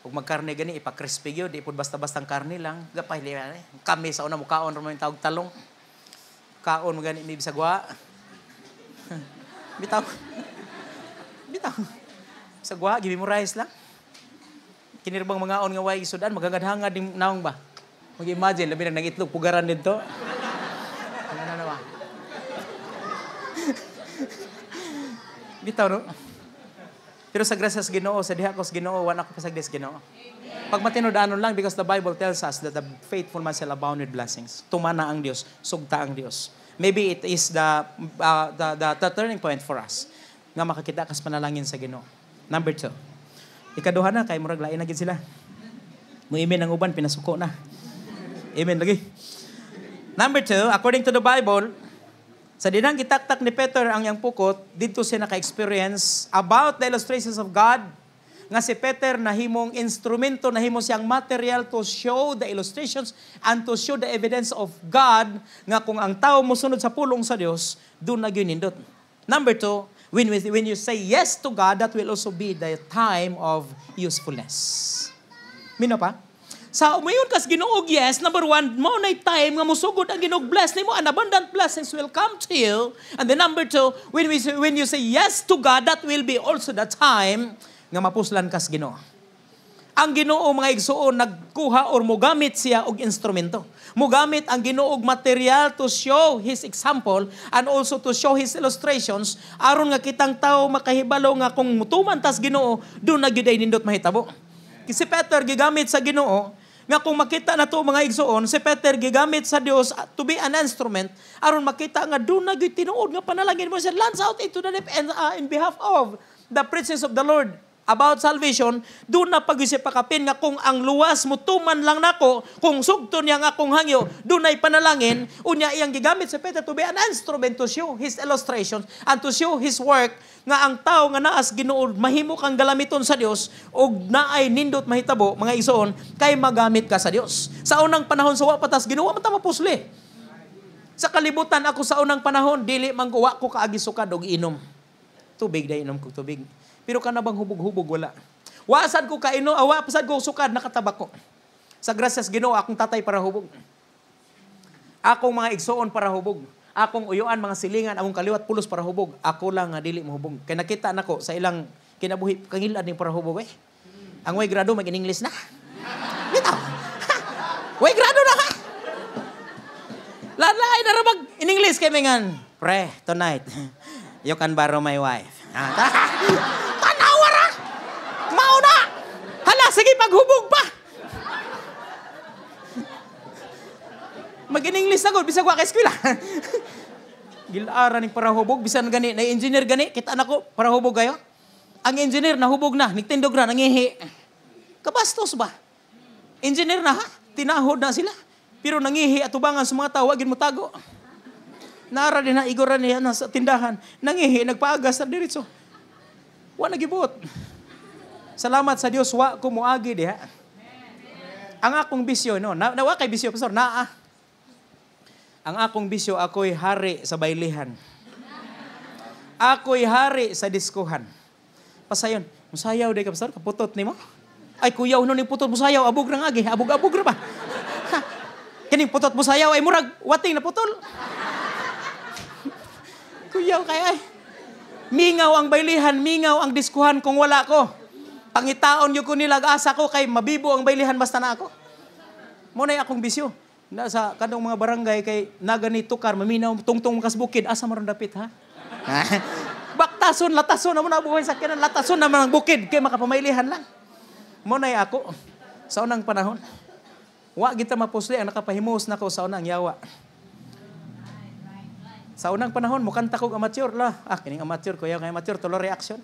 Ug magkarne gani ipa-crispy gyud, di pud basta-bastang karne lang. Gapay liyan. Kami sa una mo kaon ro man tawag talong. Kaon mo gani mi bisagwa. Bitaw. Bitaw. Bisagwa gibi mo rice lang. Kinirbang mga on nga way sudan magagadhangad ning naong ba. Mag-imagine labi na nangitlog pugaran dito. Bitaw no? Pero sa grasya sa Ginoo, sa diha ko sa Ginoo, wala ako pasagdi sa Ginoo. Pag matinudaanon lang, because the Bible tells us that the faithful man shall abound with blessings. Tumana ang Dios, sugta ang Dios. Maybe it is the turning point for us nga makakita kas panalangin sa Ginoo. Number 2. Ikaduha na, kay murag lain na gid sila. Muimin ang uban, pinasuko na. Amen lagi. Number 2, according to the Bible, sa dinang gitaktak ni Peter ang yang pukot, dito siya naka-experience about the illustrations of God, nga si Peter nahimong instrumento, nahimo siyang material to show the illustrations and to show the evidence of God, nga kung ang tao mosunod sa pulong sa Dios, doon na ginindot. Number 2, when you say yes to God, that will also be the time of usefulness. Mino pa? Sa umayon kas Ginoo, yes, number 1, mo na time nga musugod ang Ginoo bless nimo, and abundant blessings will come to you. And then number 2, when you say yes to God, that will be also the time nga mapuslan kas Ginoo. Ang Ginoo mga igsuon nagkuha or mogamit siya og instrumento. Mogamit ang Ginoo og material to show His example and also to show His illustrations aron nga kitang tao makahibalo nga kung mutuman tas Ginoo, doon na gyud ay nindot mahitabo. Si Peter gigamit sa Ginoo nga kung makita na to mga igsoon, si Peter gigamit sa Dios to be an instrument aron makita nga doon na gyud tinuod nga panalangin mo siya lands out into the deep and in behalf of the presence of the Lord about salvation. Doon na pag-isip pakapin nga kung ang luwas mo tuman lang nako, kung sugto niya nga akong hangyo, doon ay panalangin, unya iyang gigamit si Peter to be an instrument to show his illustrations and to show his work nga ang tao nga naas Ginoo mahimo kang galamiton sa Dios og naay nindot mahitabo mga igsoon kay magamit ka sa Dios. Sa unang panahon sa wa patas Ginoo man ta mapusli. Sa kalibutan ako sa unang panahon dili man ko wa ko kaagi sukad og inom. Tubig day inom ko tubig. Pero kanabang hubog-hubog wala. Wa sad ko kainom, wa pasad ko sukad nakatabak ko. Sa grasyas Ginoo akong tatay para hubog. Akong mga igsoon para hubog. Akong uyuan mga silingan, akong kaliwat pulos para hubog. Ako lang nga dili mahubog. Kaya nakita nako sa ilang kinabuhi kangilad ni para hubog eh. Ang way grado mag-in-English na. Bitaw. Way grado na ha. Lalay na ramag in-English kay mengan. Pre, tonight you can borrow my wife. Tanawa ra. Mauna. Hala, sige paghubog pa. Mag-in-English na ko, bisag wa ka eskwela. Gilara ni para hubog, bisan gani, na engineer gani, kita na ko, para hubog kayo. Ang engineer nahubog na, nagtindog na, nangihi. Kabastos ba? Engineer na ha, tinahod na sila. Pero nangihi at tubangan sa mga tao, wagin mo tago. Nara din na, igoran niya sa tindahan. Nangihi, nagpaagas na diritso. Wa nagibot. Salamat sa Dios, wa ko muagi diha. Ang akong bisyo, no, nawa kay bisyo, pastor, naa. Ang akong bisyo, ako'y hari sa bailihan. Ako'y hari sa diskuhan. Pasayon, musayaw day ka, pastor, kaputot ni mo. Ay, kuyaw nun yung putot musayaw, abog rang agi, abog-abog ra ba? Kining putot musayaw, ay murag, wating na putol. Kuyaw kay ay. Mingaw ang bailihan, mingaw ang diskuhan kung wala ko. Pangitaon yung kunilag asa ko, kay mabibo ang bailihan basta na ako. Muna'y akong bisyo. Sa kanong mga barangay kay nagani tukar maminaw tungtong kas bukid asa maron dapit ha. Baktason latason na mo na buhay sa kanan latason na ang bukid kay makapamailihan lang. Mo nay ako sa unang panahon. Wa kita mapusli ang nakapahimos nako sa unang yawa. Sa unang panahon mo kanta kog amateur la. Kining amateur ko yaw kay amateur tulo reaction.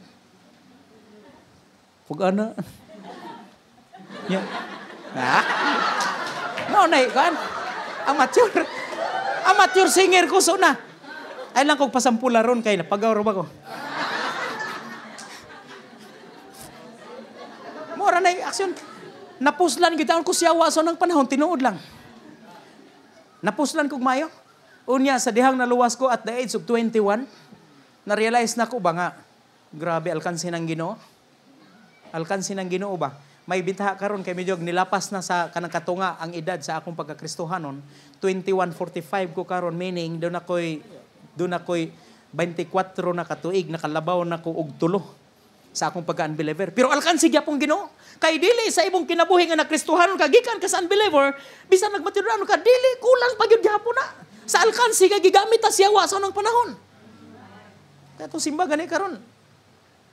Pugana. Ya. No, nay, kan? Amateur singer ko so na. Ay lang kog pasampula ron kay napagaw ro ba ko. Mora na action. Napuslan gid ko siya wa so nang panahon tinuod lang. Napuslan kog mayo. Unya, sa dihang naluwas ko at the age of 21, na-realize na ko ba nga, grabe, alkansi ng Ginoo. Alkansi ng Ginoo ba? May bitaha karon kay medyo nilapas na sa kanang katunga ang edad sa akong pagkakristohanon. 21:45 ko karon, meaning doon ako'y 24 na katuig, nakalabaw na ko og 3 sa akong pagka-unbeliever. Pero alkansi gyapon Ginoo. Kay dili sa imong kinabuhi nga nakristohanon ka gikan ka sa unbeliever, bisan nagmatinudan ka dili kulang pa gyud gyapon na. Sa alkansi ka gigamit ta siya wa sa unang panahon. Kato simba gani karon.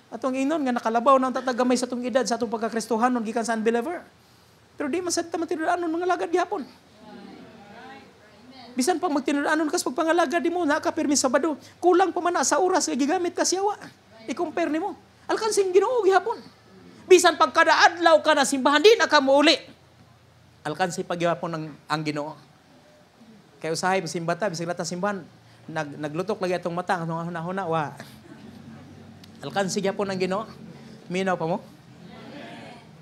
Atong inon nga nakalabaw ng tatagamay sa atong edad sa atong pagkakristohanon gikan sa unbeliever. Pero di man sad ta matinudanon mga lagad gyapon. Bisan pang magtinudanon kas pagpangalagad di mo nakapirmi sa Sabado, kulang pa man na sa oras nga gigamit ka siya wa. I-compare nimo. Alkansing Ginoo gyapon. Bisan pag kada adlaw ka na simbahan di na ka muuli. Alkansi pagyapon ang Ginoo. Kay usahay simbata bisag lata simbahan naglutok lagi atong mata atong huna wa. Alkansi gyapon ang Ginoo. Minaw pa mo?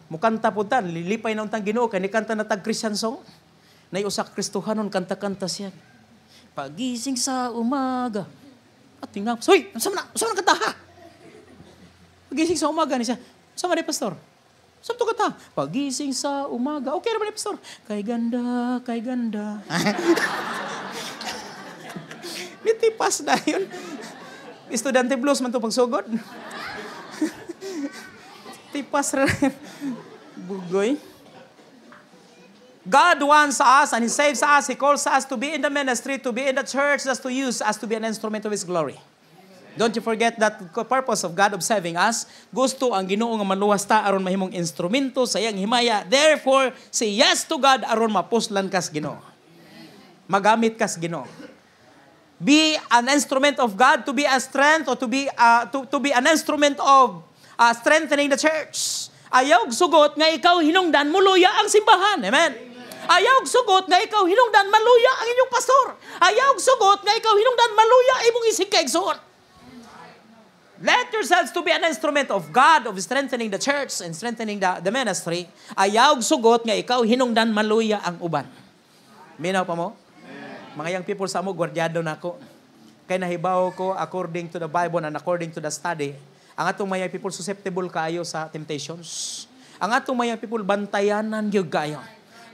Mukanta pud ta lilipay na untang Ginoo kay ni kanta na tag Christian song. Nay usa ka Kristohanon kanta-kanta siya. Pagising sa umaga. At tingnan, hoy, unsa man kanta ha? Pagising sa umaga ni siya. Sama ni pastor. Sabto kanta. Pagising sa umaga. Okay naman ni pastor. Kay ganda. Nitipas na yun. Estudyante blues man to pagsugod. Tipas rin. Bugoy. God wants us and He saves us. He calls us to be in the ministry, to be in the church, just to use us to be an instrument of His glory. Don't you forget that the purpose of God of saving us. Gusto ang Ginoo nga maluwas ta aron mahimong instrumento sa iyang himaya. Therefore, say yes to God aron mapuslan kas Ginoo. Magamit kas Ginoo. Be an instrument of God to be a strength or to be an instrument of strengthening the church. Ayaw sugot nga ikaw hinungdan muluya ang simbahan. Amen. Ayaw sugot nga ikaw hinungdan maluya ang inyong pastor. Ayaw sugot nga ikaw hinungdan maluya imong isig kaigsoon. Let yourselves to be an instrument of God of strengthening the church and strengthening the ministry. Ayaw sugot nga ikaw hinungdan maluya ang uban. Minaw pa mo? Mga young people sa mo, gwardyado na ako. Kaya nahibaw ko according to the Bible and according to the study, ang atong mga people susceptible kaayo sa temptations. Ang atong mga people bantayanan gyud kaayo.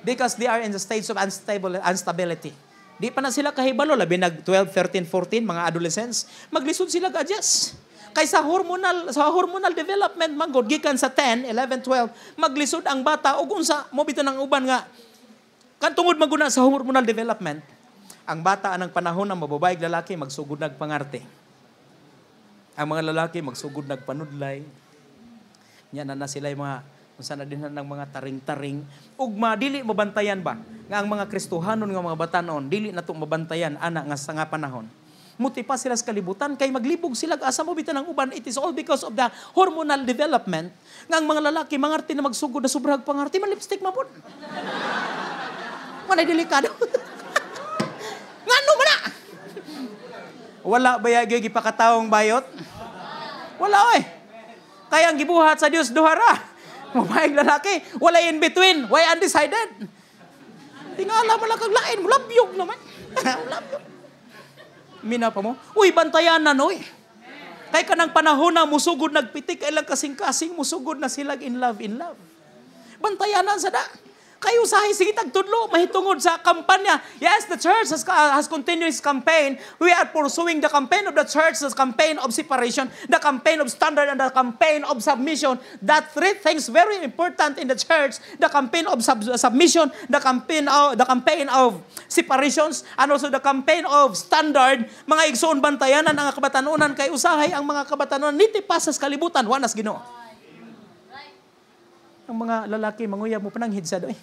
Because they are in the stage of instability. Di pa na sila kahibalo, labi nag 12, 13, 14, mga adolescents, maglisod sila ka-adjust. Kay sa hormonal development, manggod, gikan sa 10, 11, 12, maglisod ang bata, o kung sa mobito ng uban nga, kantungod maguna sa hormonal development, ang bata anang panahon ng mababaig lalaki, magsugod nagpangarte. Ang mga lalaki, magsugod nagpanudlay. Yan na sila yung mga kung saan na din ng mga taring-taring. Ugma, dili mabantayan ba? Nga ang mga Kristohanon, nga mga batanon, dili na itong mabantayan, anak nga sa nga panahon. Muti pa sila sa kalibutan, kay maglibog sila, asa mo bitan ng uban, it is all because of the hormonal development. Nga ang mga lalaki, mangarti na magsugod na sobrang pangarti, man lipstick mapun. Manay delikado. Nga ano man na? Wala ba yung ipakataong bayot? Wala Kaya ang gibuhat sa Diyos, duhara. Mabayag lalaki, wala in between, why undecided? Tingala mo lang kag lain, labyog naman. Labyog. Mina pa mo, uy, bantayan na noy. Kay kanang panahon na musugod nagpitik, ilang kasing-kasing musugod na sila in love. Bantayan na sa da. Kayo sa sige tagtudlo, mahitungod sa kampanya. Yes, the church has continued its campaign. We are pursuing the campaign of the church, the campaign of separation, the campaign of standard, and the campaign of submission. That three things very important in the church. The campaign of submission, the campaign of separations, and also the campaign of standard. Mga igsoon bantayanan ang kabatanunan kay usahay ang mga kabatanunan nitipas sa kalibutan, wanas Ginoo. Ang mga lalaki, manguyab mo pananghid sa doy.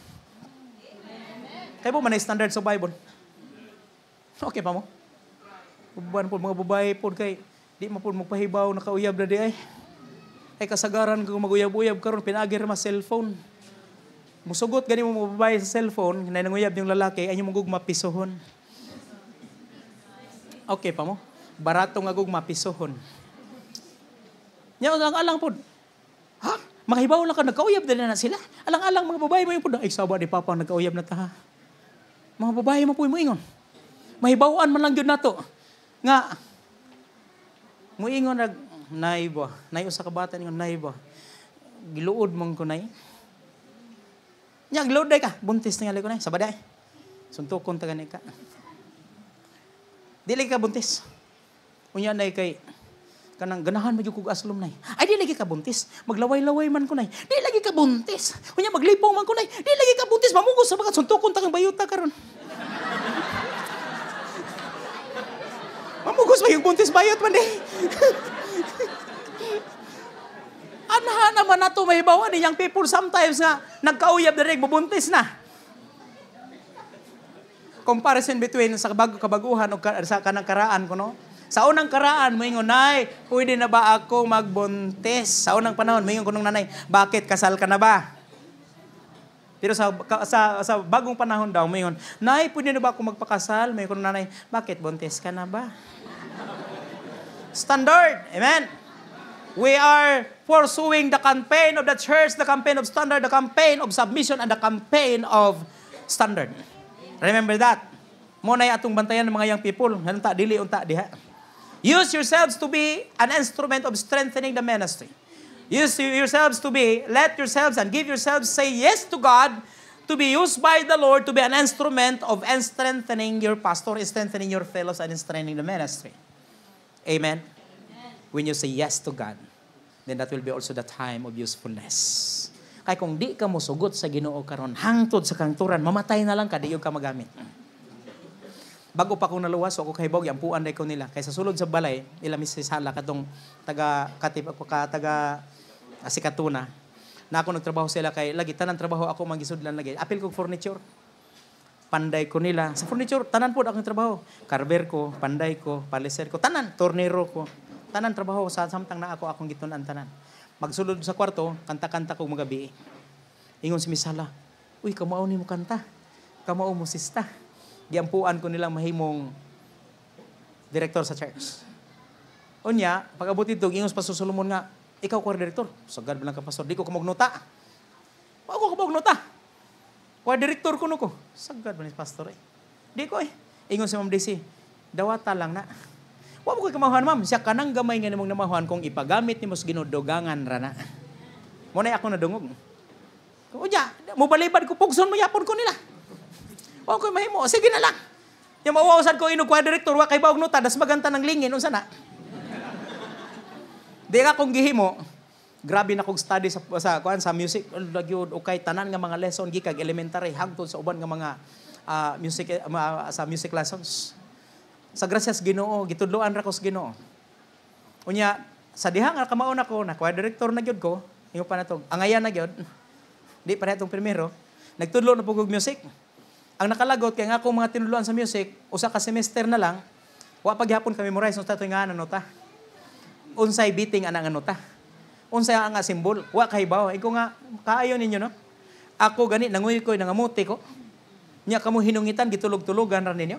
Kaya po man ay standard sa Bible. Okay pa mo? Uban po, mga babae po kay, di mo po magpahibaw, nakauyab na di ay. Ay kasagaran kung mag-uyab-uyab karon pinagir ma cellphone. Musugot gani mo babae sa cellphone, na nanguyab yung lalaki, ay yung magugma pisohon. Okay pa mo? Barato nga gugma pisohon. Nya alang po. Ha? Mahibaw lang ka, nagkauyab na sila. Alang-alang mga babae mo yung po, ay sawa ni Papa, nagkauyab na ta. Mga babae mo po yung ingon. Mahibawaan man lang yun nato. Nga, muingon nag, nay ba? Nay usa ka bata ningon, nay ba? Giluod mong ko nay. Nya, giluod day ka. Buntis na nga ko nay. Sabaday. Suntukon ta gani ka. Dili ka buntis. Unya nay kay, kanang ganahan mo yung kong aslom nay. Ay, di lagi ka buntis. Maglaway-laway man ko nay. Di lagi ka buntis. Unya, maglipaw man ko nay. Di lagi ka buntis. Mamugos sa mga suntukon ta kang bayuta karon. Mamugos ba yung buntis bayot man eh. Anahan naman na ito, may bawa niyang people sometimes nga nagkauyab na rin, bubuntis na. Comparison between sa kabaguhan o sa kanang karaan ko, no? Sa unang karaan, mo ingon, nay, pwede na ba ako magbuntis? Sa unang panahon, mo ingon ko nung nanay, bakit kasal ka na ba? Pero sa bagong panahon daw, mo ingon, nay, pwede na ba ako magpakasal? Mo ingon ko nung nanay, bakit buntis ka na ba? Standard. Amen. We are pursuing the campaign of the church, the campaign of standard, the campaign of submission, and the campaign of standard. Remember that. Muna atong bantayan ng mga young people. Hanunta, dili, unta, diha. Use yourselves to be an instrument of strengthening the ministry. Use yourselves to be, let yourselves and give yourselves, say yes to God, to be used by the Lord to be an instrument of strengthening your pastor, strengthening your fellows, and strengthening the ministry. Amen? When you say yes to God, then that will be also the time of usefulness. Kaya kung di ka mo sugot sa Ginoo karon, hangtod sa kanturan, mamatay na lang ka, di yung ka magamit. Bago pa kong naluwas, ako kahibog, yampuan day ko nila. Kaya sa sulod sa balay, ila misisala katong taga Sikatuna, na ako nagtrabaho sila kay lagi tanan trabaho ako mangisudlan lagi. Apil kog furniture. Panday ko nila. Sa furniture, tanan po akong trabaho. Carver ko, panday ko, paliser ko, tanan, tornero ko. Tanan trabaho sa samtang na ako akong gitunan tanan. Magsulod sa kwarto, kanta-kanta ko mga gabi. Ingon si Misala, uy, kamao ni mo kanta. Kamao mo sista. Giampuan ko nilang mahimong director sa church. Unya, pag-abot ito, ingon pa susulumon nga, ikaw ko director. Sagad bilang ka pastor, di ko kumagnuta. Ako kumagnuta. Kwa director ko nuko. Sagad bilang pastor eh. Di ko eh. Ingon si Ma'am Daisy, dawata lang na. Wa mo ko'y kamahuan, ma'am. Siya kanang gamay nga namang namahuan kung ipagamit ni mos ginudogangan rana. Muna ako nadungog. Unya, mo balibad ko, pugson mo yapon ko nila. Wa ko'y mahimo. Sige na lang. Yung mawawasan ko inugwa director, wa kay baog nuta, das maganta ng lingin, unsa na. Di ka kong gihimo, grabe na kong study sa music. Lagyod, okay, tanan nga mga lesson, gikag elementary, hangtod sa uban nga mga music lessons. Sa grasyas Ginoo, gitudloan ra ko sa Ginoo. Unya, sa diha nga kamaon ako, na choir director na gyud ko, ingo pa na to, angayan na gyud. Di pa itong primero, nagtudlo na pugog music. Ang nakalagot kay nga akong mga tinudloan sa music, usa ka semester na lang, wa paghapon kami memorize no tatoy nga nota. Unsay beating ana nga nota. Unsay ang symbol, wa kahibaw. Iko nga kaayo ninyo no. Ako gani nanguy ko nangamuti ko. Nya kamo hinungitan gitulog-tulogan ra ninyo.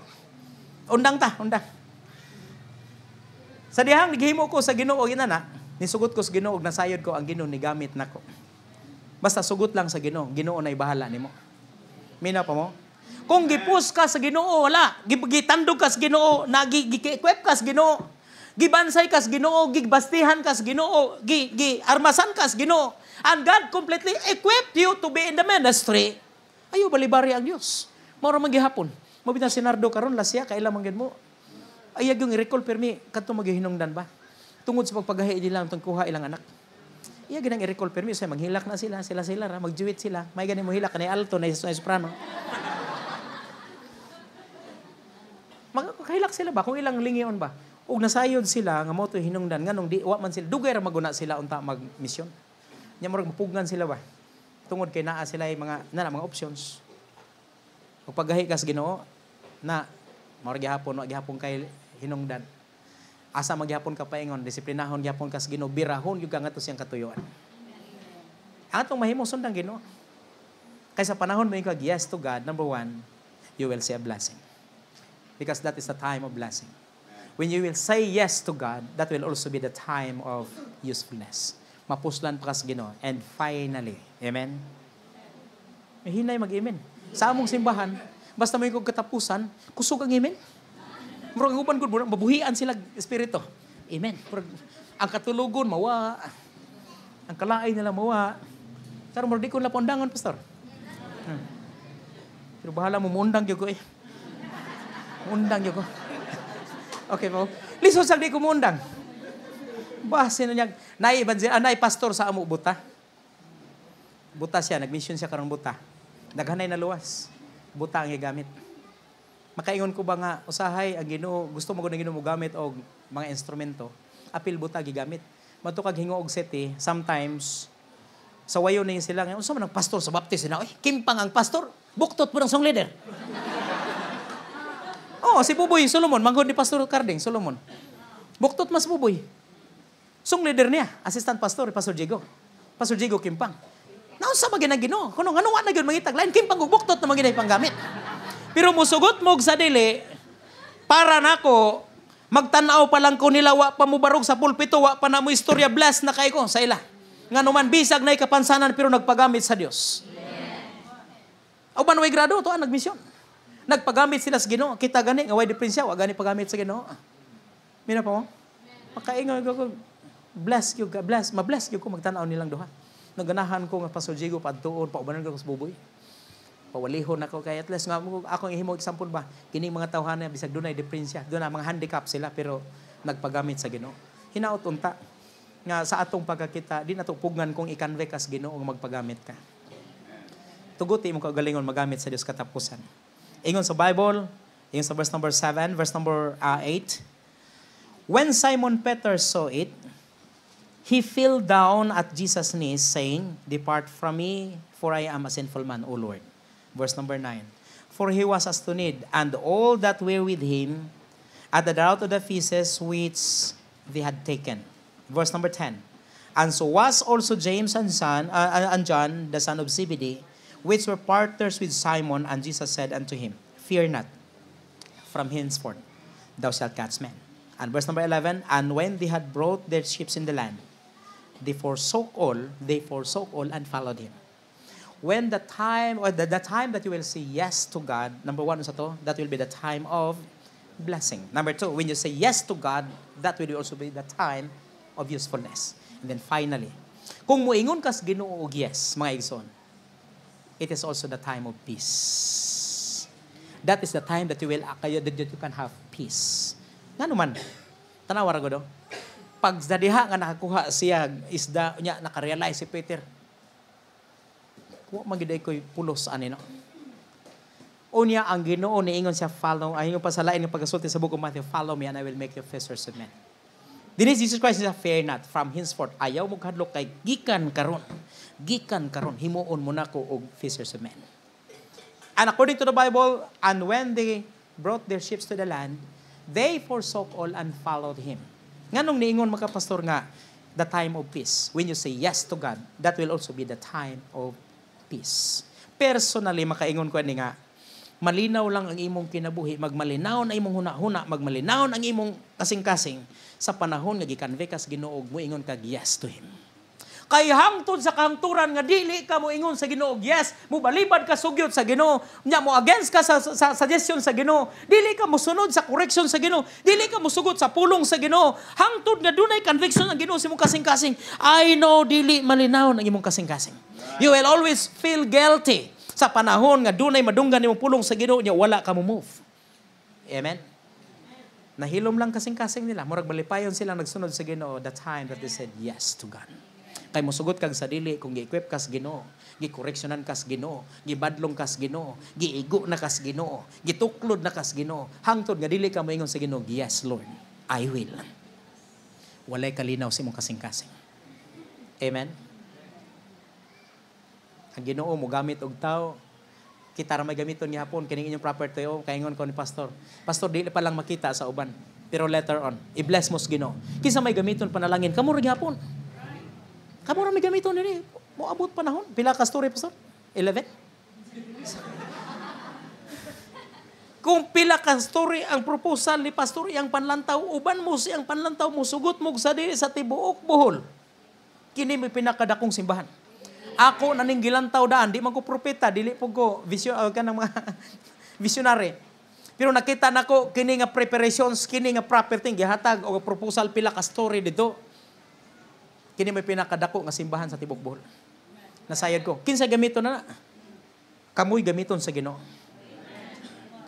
Undang ta, undang. Sa dihang gihimo ko sa Ginoo inana, nisugot ko sa Ginoo ug nasayod ko ang Ginoo ni gamit nako. Basta sugot lang sa Ginoo, Ginoo nay bahala nimo. Mina pa mo. Kung gipus ka sa Ginoo wala, gitandog ka sa Ginoo, nagi-equip ka sa Ginoo, gibansay ka sa Ginoo, gigbastihan ka sa Ginoo, armasan ka sa Ginoo, and God completely equipped you to be in the ministry. Ayo balibari ang Dios. Mao ra man gihapon. Mabita si Nardo karon lasya kaila man gid mo. Ayag yung i-recall permi kadto maghihinungdan ba? Tungod sa pagpagahi nila ang kuha ilang anak. Iya ginang i-recall permi say maghilak na sila ra, magjuwit sila. May gani mo hilak kanay alto na soprano. Magkahilak sila ba kung ilang lingion ba? Ug nasayod sila nga mo to hinungdan nganong di wa man sila dugay ra maguna sila unta magmisyon. Nya murag mapugngan sila ba? Tungod kay naa sila mga mga options. Ug paggahi kas Ginoo na murag gihapon kay hinungdan. Asa magyapon ka paingon, disiplinahon gyapon kas Ginoo, birahon gyud ka ngadto siyang katuyoan. Atong mahimo sundang Ginoo. Kay sa panahon mo kag yes to God, number 1, you will see a blessing. Because that is the time of blessing. When you will say yes to God, that will also be the time of usefulness. Mapuslan pa kas Ginoo. And finally, amen? May hinay mag-amen. Sa among simbahan, basta may kong katapusan, kusog ang amen. Murag uban gud murag mabuhian sila espiritu. Amen. Murag ang katulugon mawa. Ang kalaay nila mawa. Pero murag di ko na pondangon, pastor. Pero bahala mo mundang gyud ko eh. Mundang gyud ko. Okay po. Lisod sa di ko mundang. Basin na niya. Nay pastor sa amo buta. Buta siya, nag-mission siya karong buta. Naghanay na luwas. Buta ang gigamit. Makaingon ko ba nga, usahay, ang Ginoo, gusto mo ko na Ginoo mo gamit og mga instrumento. Apil buta gigamit. Matukag hingo og seti, sometimes, sa wayo na yun sila. Ngayon, saan man ang pastor sa baptist? Kimpang ang pastor, buktot mo ng song leader. Oh, si Buboy Solomon, manghod ni Pastor Carding, Solomon. Buktot mas Buboy. Song leader niya, assistant pastor, Pastor Jigo. Pastor Jigo Kimpang. Naon sa magina Ginoo? Kuno ano wa na gyud mangitag lain kimpang ug buktot na magina panggamit. Pero musugot mo sa dili para nako magtan-aw pa lang ko nila wa pa mo barog sa pulpito wa pa na mo istorya bless na kay ko sa ila. Nganuman bisag nay kapansanan pero nagpagamit sa Dios. Aw ban way grado to nagmisyon. Nagpagamit sila sa Ginoo. Kita gani nga way diferensya wa gani pagamit sa Ginoo. Mina pa mo? Makaingon ko bless you, bless, ma-bless you ko magtan-aw nilang duha. Naganahan ko nga Pastor Jigo padtuon paubanan ko sa Buboy. Pawalihon ako kay at least nga ako ang ihimo example ba kining mga tawhana bisag dunay diferensya, dunay mga handicap sila pero nagpagamit sa Ginoo. Hinaot unta nga sa atong pagkakita di nato pugnan kung i-convey kas Ginoo nga magpagamit ka. Tuguti mo kagalingon magamit sa Dios katapusan. Ingon sa Bible, ingon sa verse number 7, verse number 8. When Simon Peter saw it, he fell down at Jesus' knees, saying, "Depart from me, for I am a sinful man, O Lord." Verse number 9. For he was astonished, and all that were with him, at the draught of the feasts which they had taken. Verse number 10. And so was also James and John, the son of Zebedee, which were partners with Simon. And Jesus said unto him, "Fear not, from henceforth thou shalt catch men." And verse number 11. And when they had brought their ships in the land, they forsook all and followed him. When the time that you will say yes to God, number one, that will be the time of blessing. Number two, when you say yes to God, that will also be the time of usefulness. And then finally, kung muingon kas Ginoo og yes, mga igsoon, it is also the time of peace. That is the time that you can have peace. Nga naman, tanawar ko do. Pag dadiha nga nakakuha siya isda niya nakarealize si Peter. Wa magiday koy pulos ani no. Unya ang Ginoo niingon siya follow ay yung pasalain ng pagasulti sa book of Matthew, "Follow me and I will make you fishers of men." Dinis Jesus Christ siya, "Fear not, from henceforth ayaw mo kadlok kay gikan karon himuon mo nako og fishers of men." And according to the Bible, and when they brought their ships to the land, they forsook all and followed him. Nganong niingon mga pastor nga, the time of peace. When you say yes to God, that will also be the time of peace. Personally, makaingon ko ni nga, malinaw lang ang imong kinabuhi, magmalinaw ang imong huna-huna, magmalinaw ang imong kasing-kasing sa panahon nga gikanvey ka sa Ginoo mo ingon kag yes to him. Kay hangtod sa kahangturan nga dili ka mo ingon sa Ginoo yes, mo balibad ka sugyot sa Ginoo, nya mo against ka sa suggestion sa Ginoo, dili ka mo sunod sa correction sa Ginoo, dili ka mo sugot sa pulong sa Ginoo, hangtod nga dunay conviction ang Ginoo sa imong kasing-kasing, I know dili malinaw ang imong kasing-kasing. You will always feel guilty sa panahon nga dunay madunggan imong pulong sa Ginoo nya wala ka mo move. Amen. Nahilom lang kasing-kasing nila, murag malipayon silang nagsunod sa Ginoo the time that they said yes to God. Kay mosugot kag sa dili kung gi-equip kas Ginoo, gi-correctionan kas Ginoo, gibadlong kas Ginoo, giigo na kas Ginoo, gituklod na kas Ginoo, hangtod nga dili ka moingon sa Ginoo, "Yes Lord, I will." Walay kalinaw sa imong kasing-kasing. Amen. Ang Ginoo mo gamit og tao, kita ra may gamiton gihapon kining inyong property o kaingon ko ni pastor. Pastor dili pa lang makita sa uban, pero later on, i-bless mo sa Ginoo. Kinsa may gamiton panalangin, kamo ra gihapon. Kamo ra may gamiton nini. Moabot panahon. Pila ka story, pastor? 11? Kung pila ka story ang proposal ni pastor iyang panlantaw, uban mo siyang panlantaw mo, sugot mo sa dili sa tibuok Bohol. Kini may pinakadakong simbahan. Ako naning gilantaw daan, di man ko propeta, dili po ko kanang mga visionary. Pero nakita nako kini nga preparations, kini nga proper thing gihatag og proposal pila ka story dito. Kini may pinakadako nga simbahan sa tibuok Bohol. Nasayad ko, kinsa gamiton na? Kamoy gamiton sa Ginoo.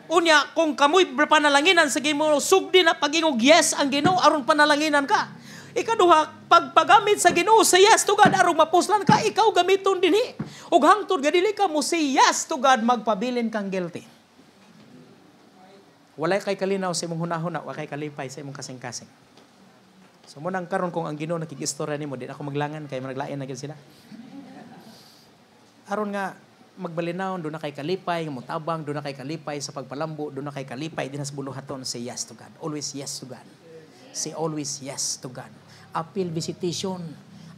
Unya, kung kamoy panalanginan sa Ginoo, sugdi na pagingog yes ang Ginoo aron panalanginan ka. Ikaduha, pagpagamit sa Ginoo sa yes to God aron mapuslan ka, ikaw gamiton dinhi. Ug hangtod gadili ka mo si yes to God magpabilin kang guilty. Walay kay kalinaw sa imong hunahuna, wa kay kalipay sa imong kasing-kasing. So mo nang karon kung ang Ginoo nakigistorya nimo, di ako maglangan kay managlain na gyud sila. Aron nga magbalinaw, doon na kay kalipay, mutabang, doon na kay kalipay sa pagpalambo, doon na kay kalipay din sa buluhaton, say yes to God. Always yes to God. Say always yes to God. Appeal visitation,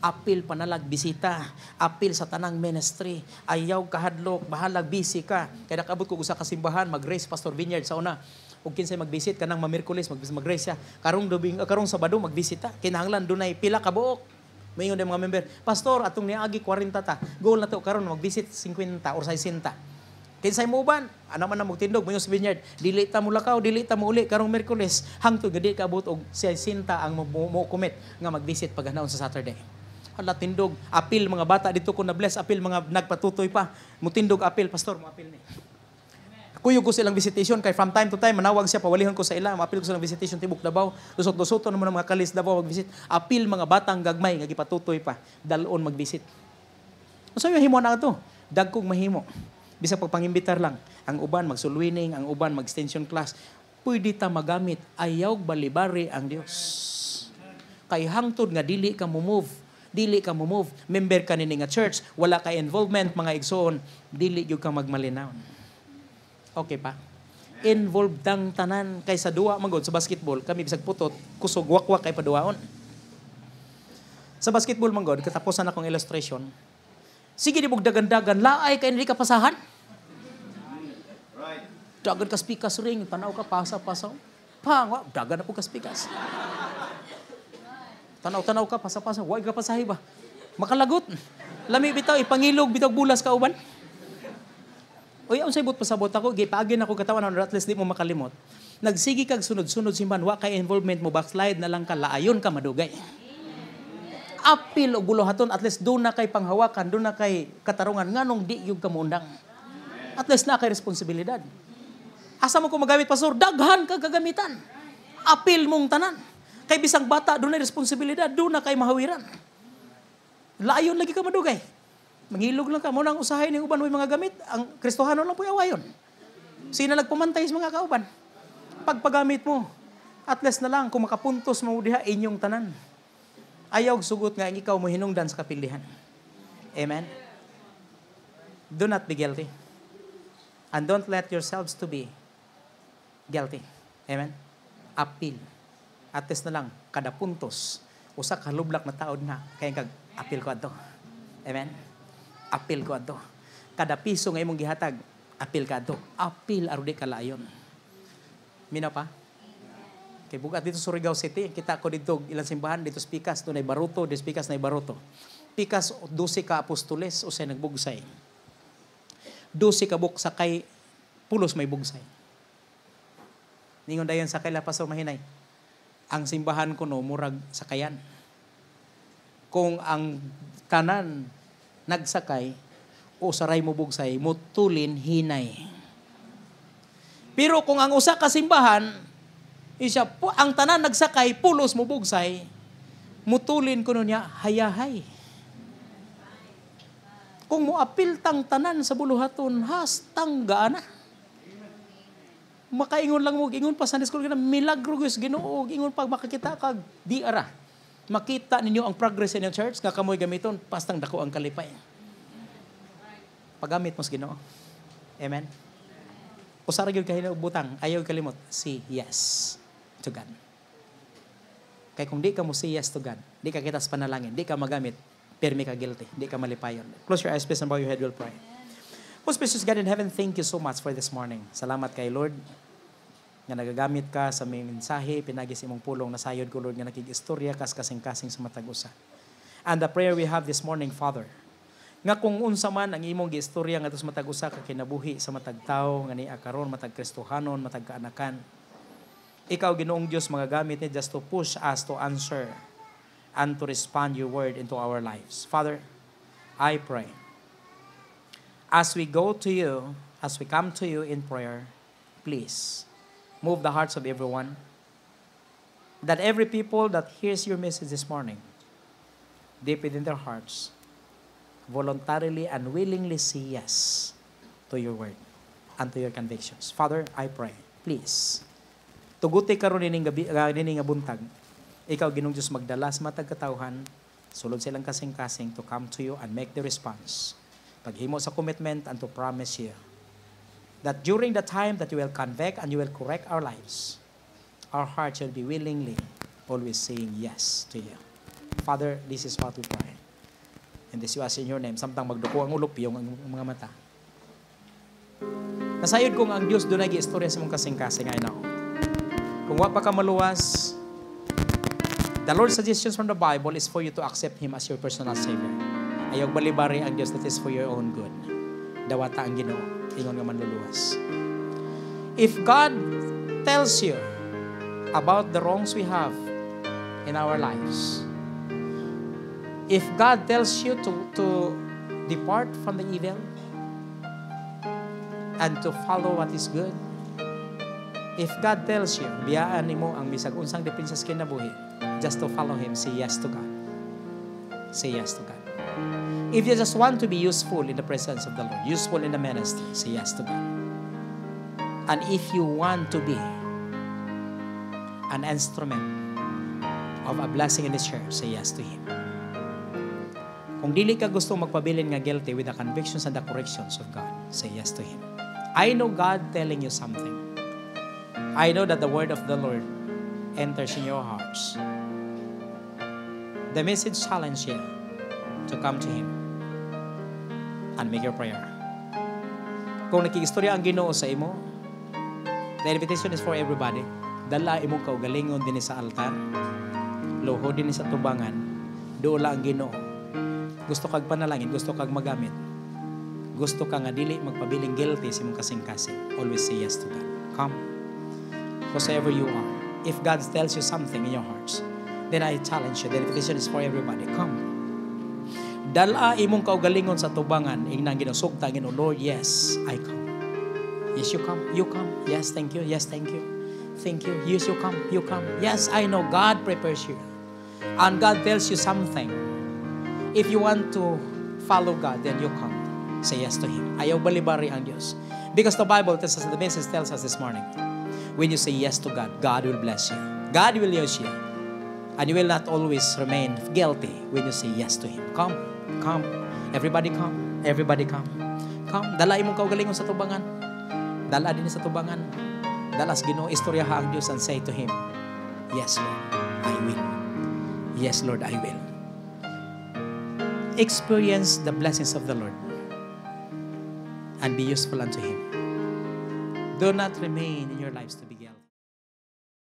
appeal panalag bisita, appeal sa tanang ministry, ayaw kahadlok, bahalag busy ka. Kaya nakabot ko sa kasimbahan, mag-race Pastor Vineyard sa una. Ug kinsay mag-visit kanang Mamirkules, mag-race siya. Karong Sabado mag-visita. Kinahanglan dunay pila ka buok. Mayon mga member, Pastor, atong niagi 40 ta. Goal na to karon mag-visit 50 or 60. Kinsay mo ban? Ano man na magtindog mayon sa Vineyard. Dili ta mo lakaw, dili ta mo uli karong Miyerkules. Hangtod gadi ka abot og 60 ang mo commit nga mag-visit paganaon sa Saturday. Hala tindog, apil mga bata dito ko na bless, apil mga nagpatutoy pa. Mutindog apil, Pastor, mo apil ni. Kuyog ko silang visitation kay from time to time manawag siya pawalihon ko sa ila, apil ko silang visitation tibok Davao, lusot-lusoton naman ang mga kalis Davao mag-visit. Apil mga batang gagmay nga gipatutoy pa dalon mag-visit. Unsa yung himo na to? Dagkog mahimo. Bisag pagpangimbitar lang, ang uban magsulwining, ang uban mag-extension class, pwede ta magamit ayaw balibari ang Dios. Kay hangtod nga dili ka mo move, member ka nini nga church, wala ka involvement mga igsoon, dili gyud ka magmalinaw. Okay pa. Involved ang tanan kaysa duwa magod sa basketball, kami bisag putot, kusog wakwak kay paduwaon. Sa basketball manggod, katapusan akong illustration. Sige di dagan-dagan, laay kay hindi ka pasahan. Dagan ka spikas ring, tanaw ka pasa-pasaw. Pang, dagan na po ka spikas. Tanaw-tanaw ka, pasa-pasa, huwag ka pasahi ba? Makalagot. Lami bitaw, ipangilog, bitaw bulas ka uban. Uy, ang saybot pasabot ako, gipagin ako katawan, at least di mo makalimot. Nagsigi kag sunod-sunod simban, wa kay involvement mo, backslide na lang ka, laayon ka madugay. Apil o buluhaton, at least doon na kay panghawakan, doon na kay katarungan, nganong di yung kamundang. At least na kay responsibilidad. Asa mo kung magamit, Pastor, daghan ka gagamitan. Apil mong tanan. Kay bisang bata, doon na responsibilidad, doon na kay mahawiran. Laayon lagi ka madugay. Maghilog lang ka, mo nang usahay ng uban, may mga gamit, ang Kristohano lang po yawayon. Sina nagpumantay sa mga kauban. Pagpagamit mo, at least na lang, kung makapuntos mo diha, inyong tanan. Ayaw sugot nga, ikaw mo hinungdan sa kapilihan. Amen? Do not be guilty. And don't let yourselves to be guilty. Amen? Appeal. At least na lang, kada puntos, usa ka lublak na taod na, kaya kag-appeal ko ato. Amen? Apil ko ato. Kada piso nga imong gihatag, apil ka ato. Apil arudi ka layon. Mina pa? Kay bugat dito sa Surigao City, kita ko dito ilang simbahan dito sa Pikas, doon ay Baruto, dito Pikas na Baruto. Pikas 12 ka apostoles usay nagbugsay. 12 ka buk sakay pulos may bugsay. Ningon dayon sakay la Pastor Mahinay. Ang simbahan ko no murag sakayan. Kung ang tanan nagsakay o saray mo bugsay, mutulin hinay. Pero kung ang usa ka simbahan, ang tanan nagsakay, pulos mo bugsay, mutulin kuno niya hayahay. Kung mo apil tang tanan sa buluhaton, hastang gaana. Makaingon lang mo, ingon pa Sunday school, milagro Diyos Ginoo, ingon pag makakita kag di ara. Makita ninyo ang progress sa inyong church, nga kamoy gamiton, pastang dako ang kalipay. Paggamit mo sa Ginoo. Amen? Usara gyud kayo butang, ayaw kalimot, say yes to God. Kaya kung di ka mo say yes to God, di ka kita sa panalangin, di ka magamit, permi ka guilty, di ka malipayon. Close your eyes please and bow your head, we'll pray. Most precious God in heaven, thank you so much for this morning. Salamat kay Lord, nga nagagamit ka sa may mensahe, pinagis imong pulong na sayod ko, Lord, nga nakikistorya kas kasing-kasing sa matag usa. And the prayer we have this morning, Father, Nga kung unsa man ang imong giistorya nga tos matag usa ka kinabuhi sa matag tawo nga niya karon matag Kristohanon, matag kaanakan. Ikaw Ginoong Dios magagamit ni just to push us to answer and to respond your word into our lives. Father, I pray as we go to you, as we come to you in prayer, please move the hearts of everyone, that every people that hears your message this morning, deep within their hearts, voluntarily and willingly say yes to your word and to your convictions. Father, I pray, please, tuguti karon nining gabi nining nga buntag. Ikaw Ginoong Dios magdala sa matag katawhan, sulod silang kasing-kasing to come to you and make the response. Paghimo sa commitment and to promise you that during the time that you will convict and you will correct our lives, our hearts will be willingly always saying yes to you. Father, this is what we pray. And this was in your name. Samtang magduko ang ulop yung mga mata. Nasayod kong ang Diyos doon nag-istorya sa mong kasing-kasing. I know. Kung wa pa ka maluwas, the Lord's suggestions from the Bible is for you to accept Him as your personal Savior. Ayaw balibari ang Diyos that is for your own good. Dawata ang Ginoo. Ingon nga manluluwas. If God tells you about the wrongs we have in our lives, if God tells you to depart from the evil and to follow what is good, if God tells you, biyaan nimo ang bisag unsang depensa sa kinabuhi, just to follow Him, say yes to God. Say yes to God. If you just want to be useful in the presence of the Lord, useful in the ministry, say yes to God. And if you want to be an instrument of a blessing in His church, say yes to Him. Kung dili ka gusto magpabilin nga guilty with the convictions and the corrections of God, say yes to Him. I know God telling you something. I know that the word of the Lord enters in your hearts. The message challenges you to come to Him and make your prayer. Kung nakikistorya ang Ginoo sa imo, the invitation is for everybody. Dala imong kaugalingon din sa altar, luho din sa tubangan, doon ang Ginoo. Gusto kag panalangin, gusto kag magamit. Gusto ka nga dili magpabiling guilty sa imong kasing-kasing. Always say yes to God. Come. Whosoever you are. If God tells you something in your hearts, then I challenge you. The invitation is for everybody. Come. Dala imong kaugalingon sa tubangan, ingnang ginusugta, Ginoo, Lord, yes, I come. Yes, you come. You come. Yes, thank you. Yes, thank you. Thank you. Yes, you come. You come. Yes, I know God prepares you. And God tells you something. If you want to follow God, then you come. Say yes to Him. Ayaw balibari ang Diyos. Because the Bible tells us, the message tells us this morning, when you say yes to God, God will bless you. God will use you. And you will not always remain guilty when you say yes to Him. Come. Come. Everybody come. Everybody come. Come. Dala imong kaugalingon sa tubangan. Dala din sa tubangan. Dalas Ginoo, istoryaha ang Diyos and say to Him, yes, Lord, I will. Yes, Lord, I will. Experience the blessings of the Lord and be useful unto Him. Do not remain in your lives to be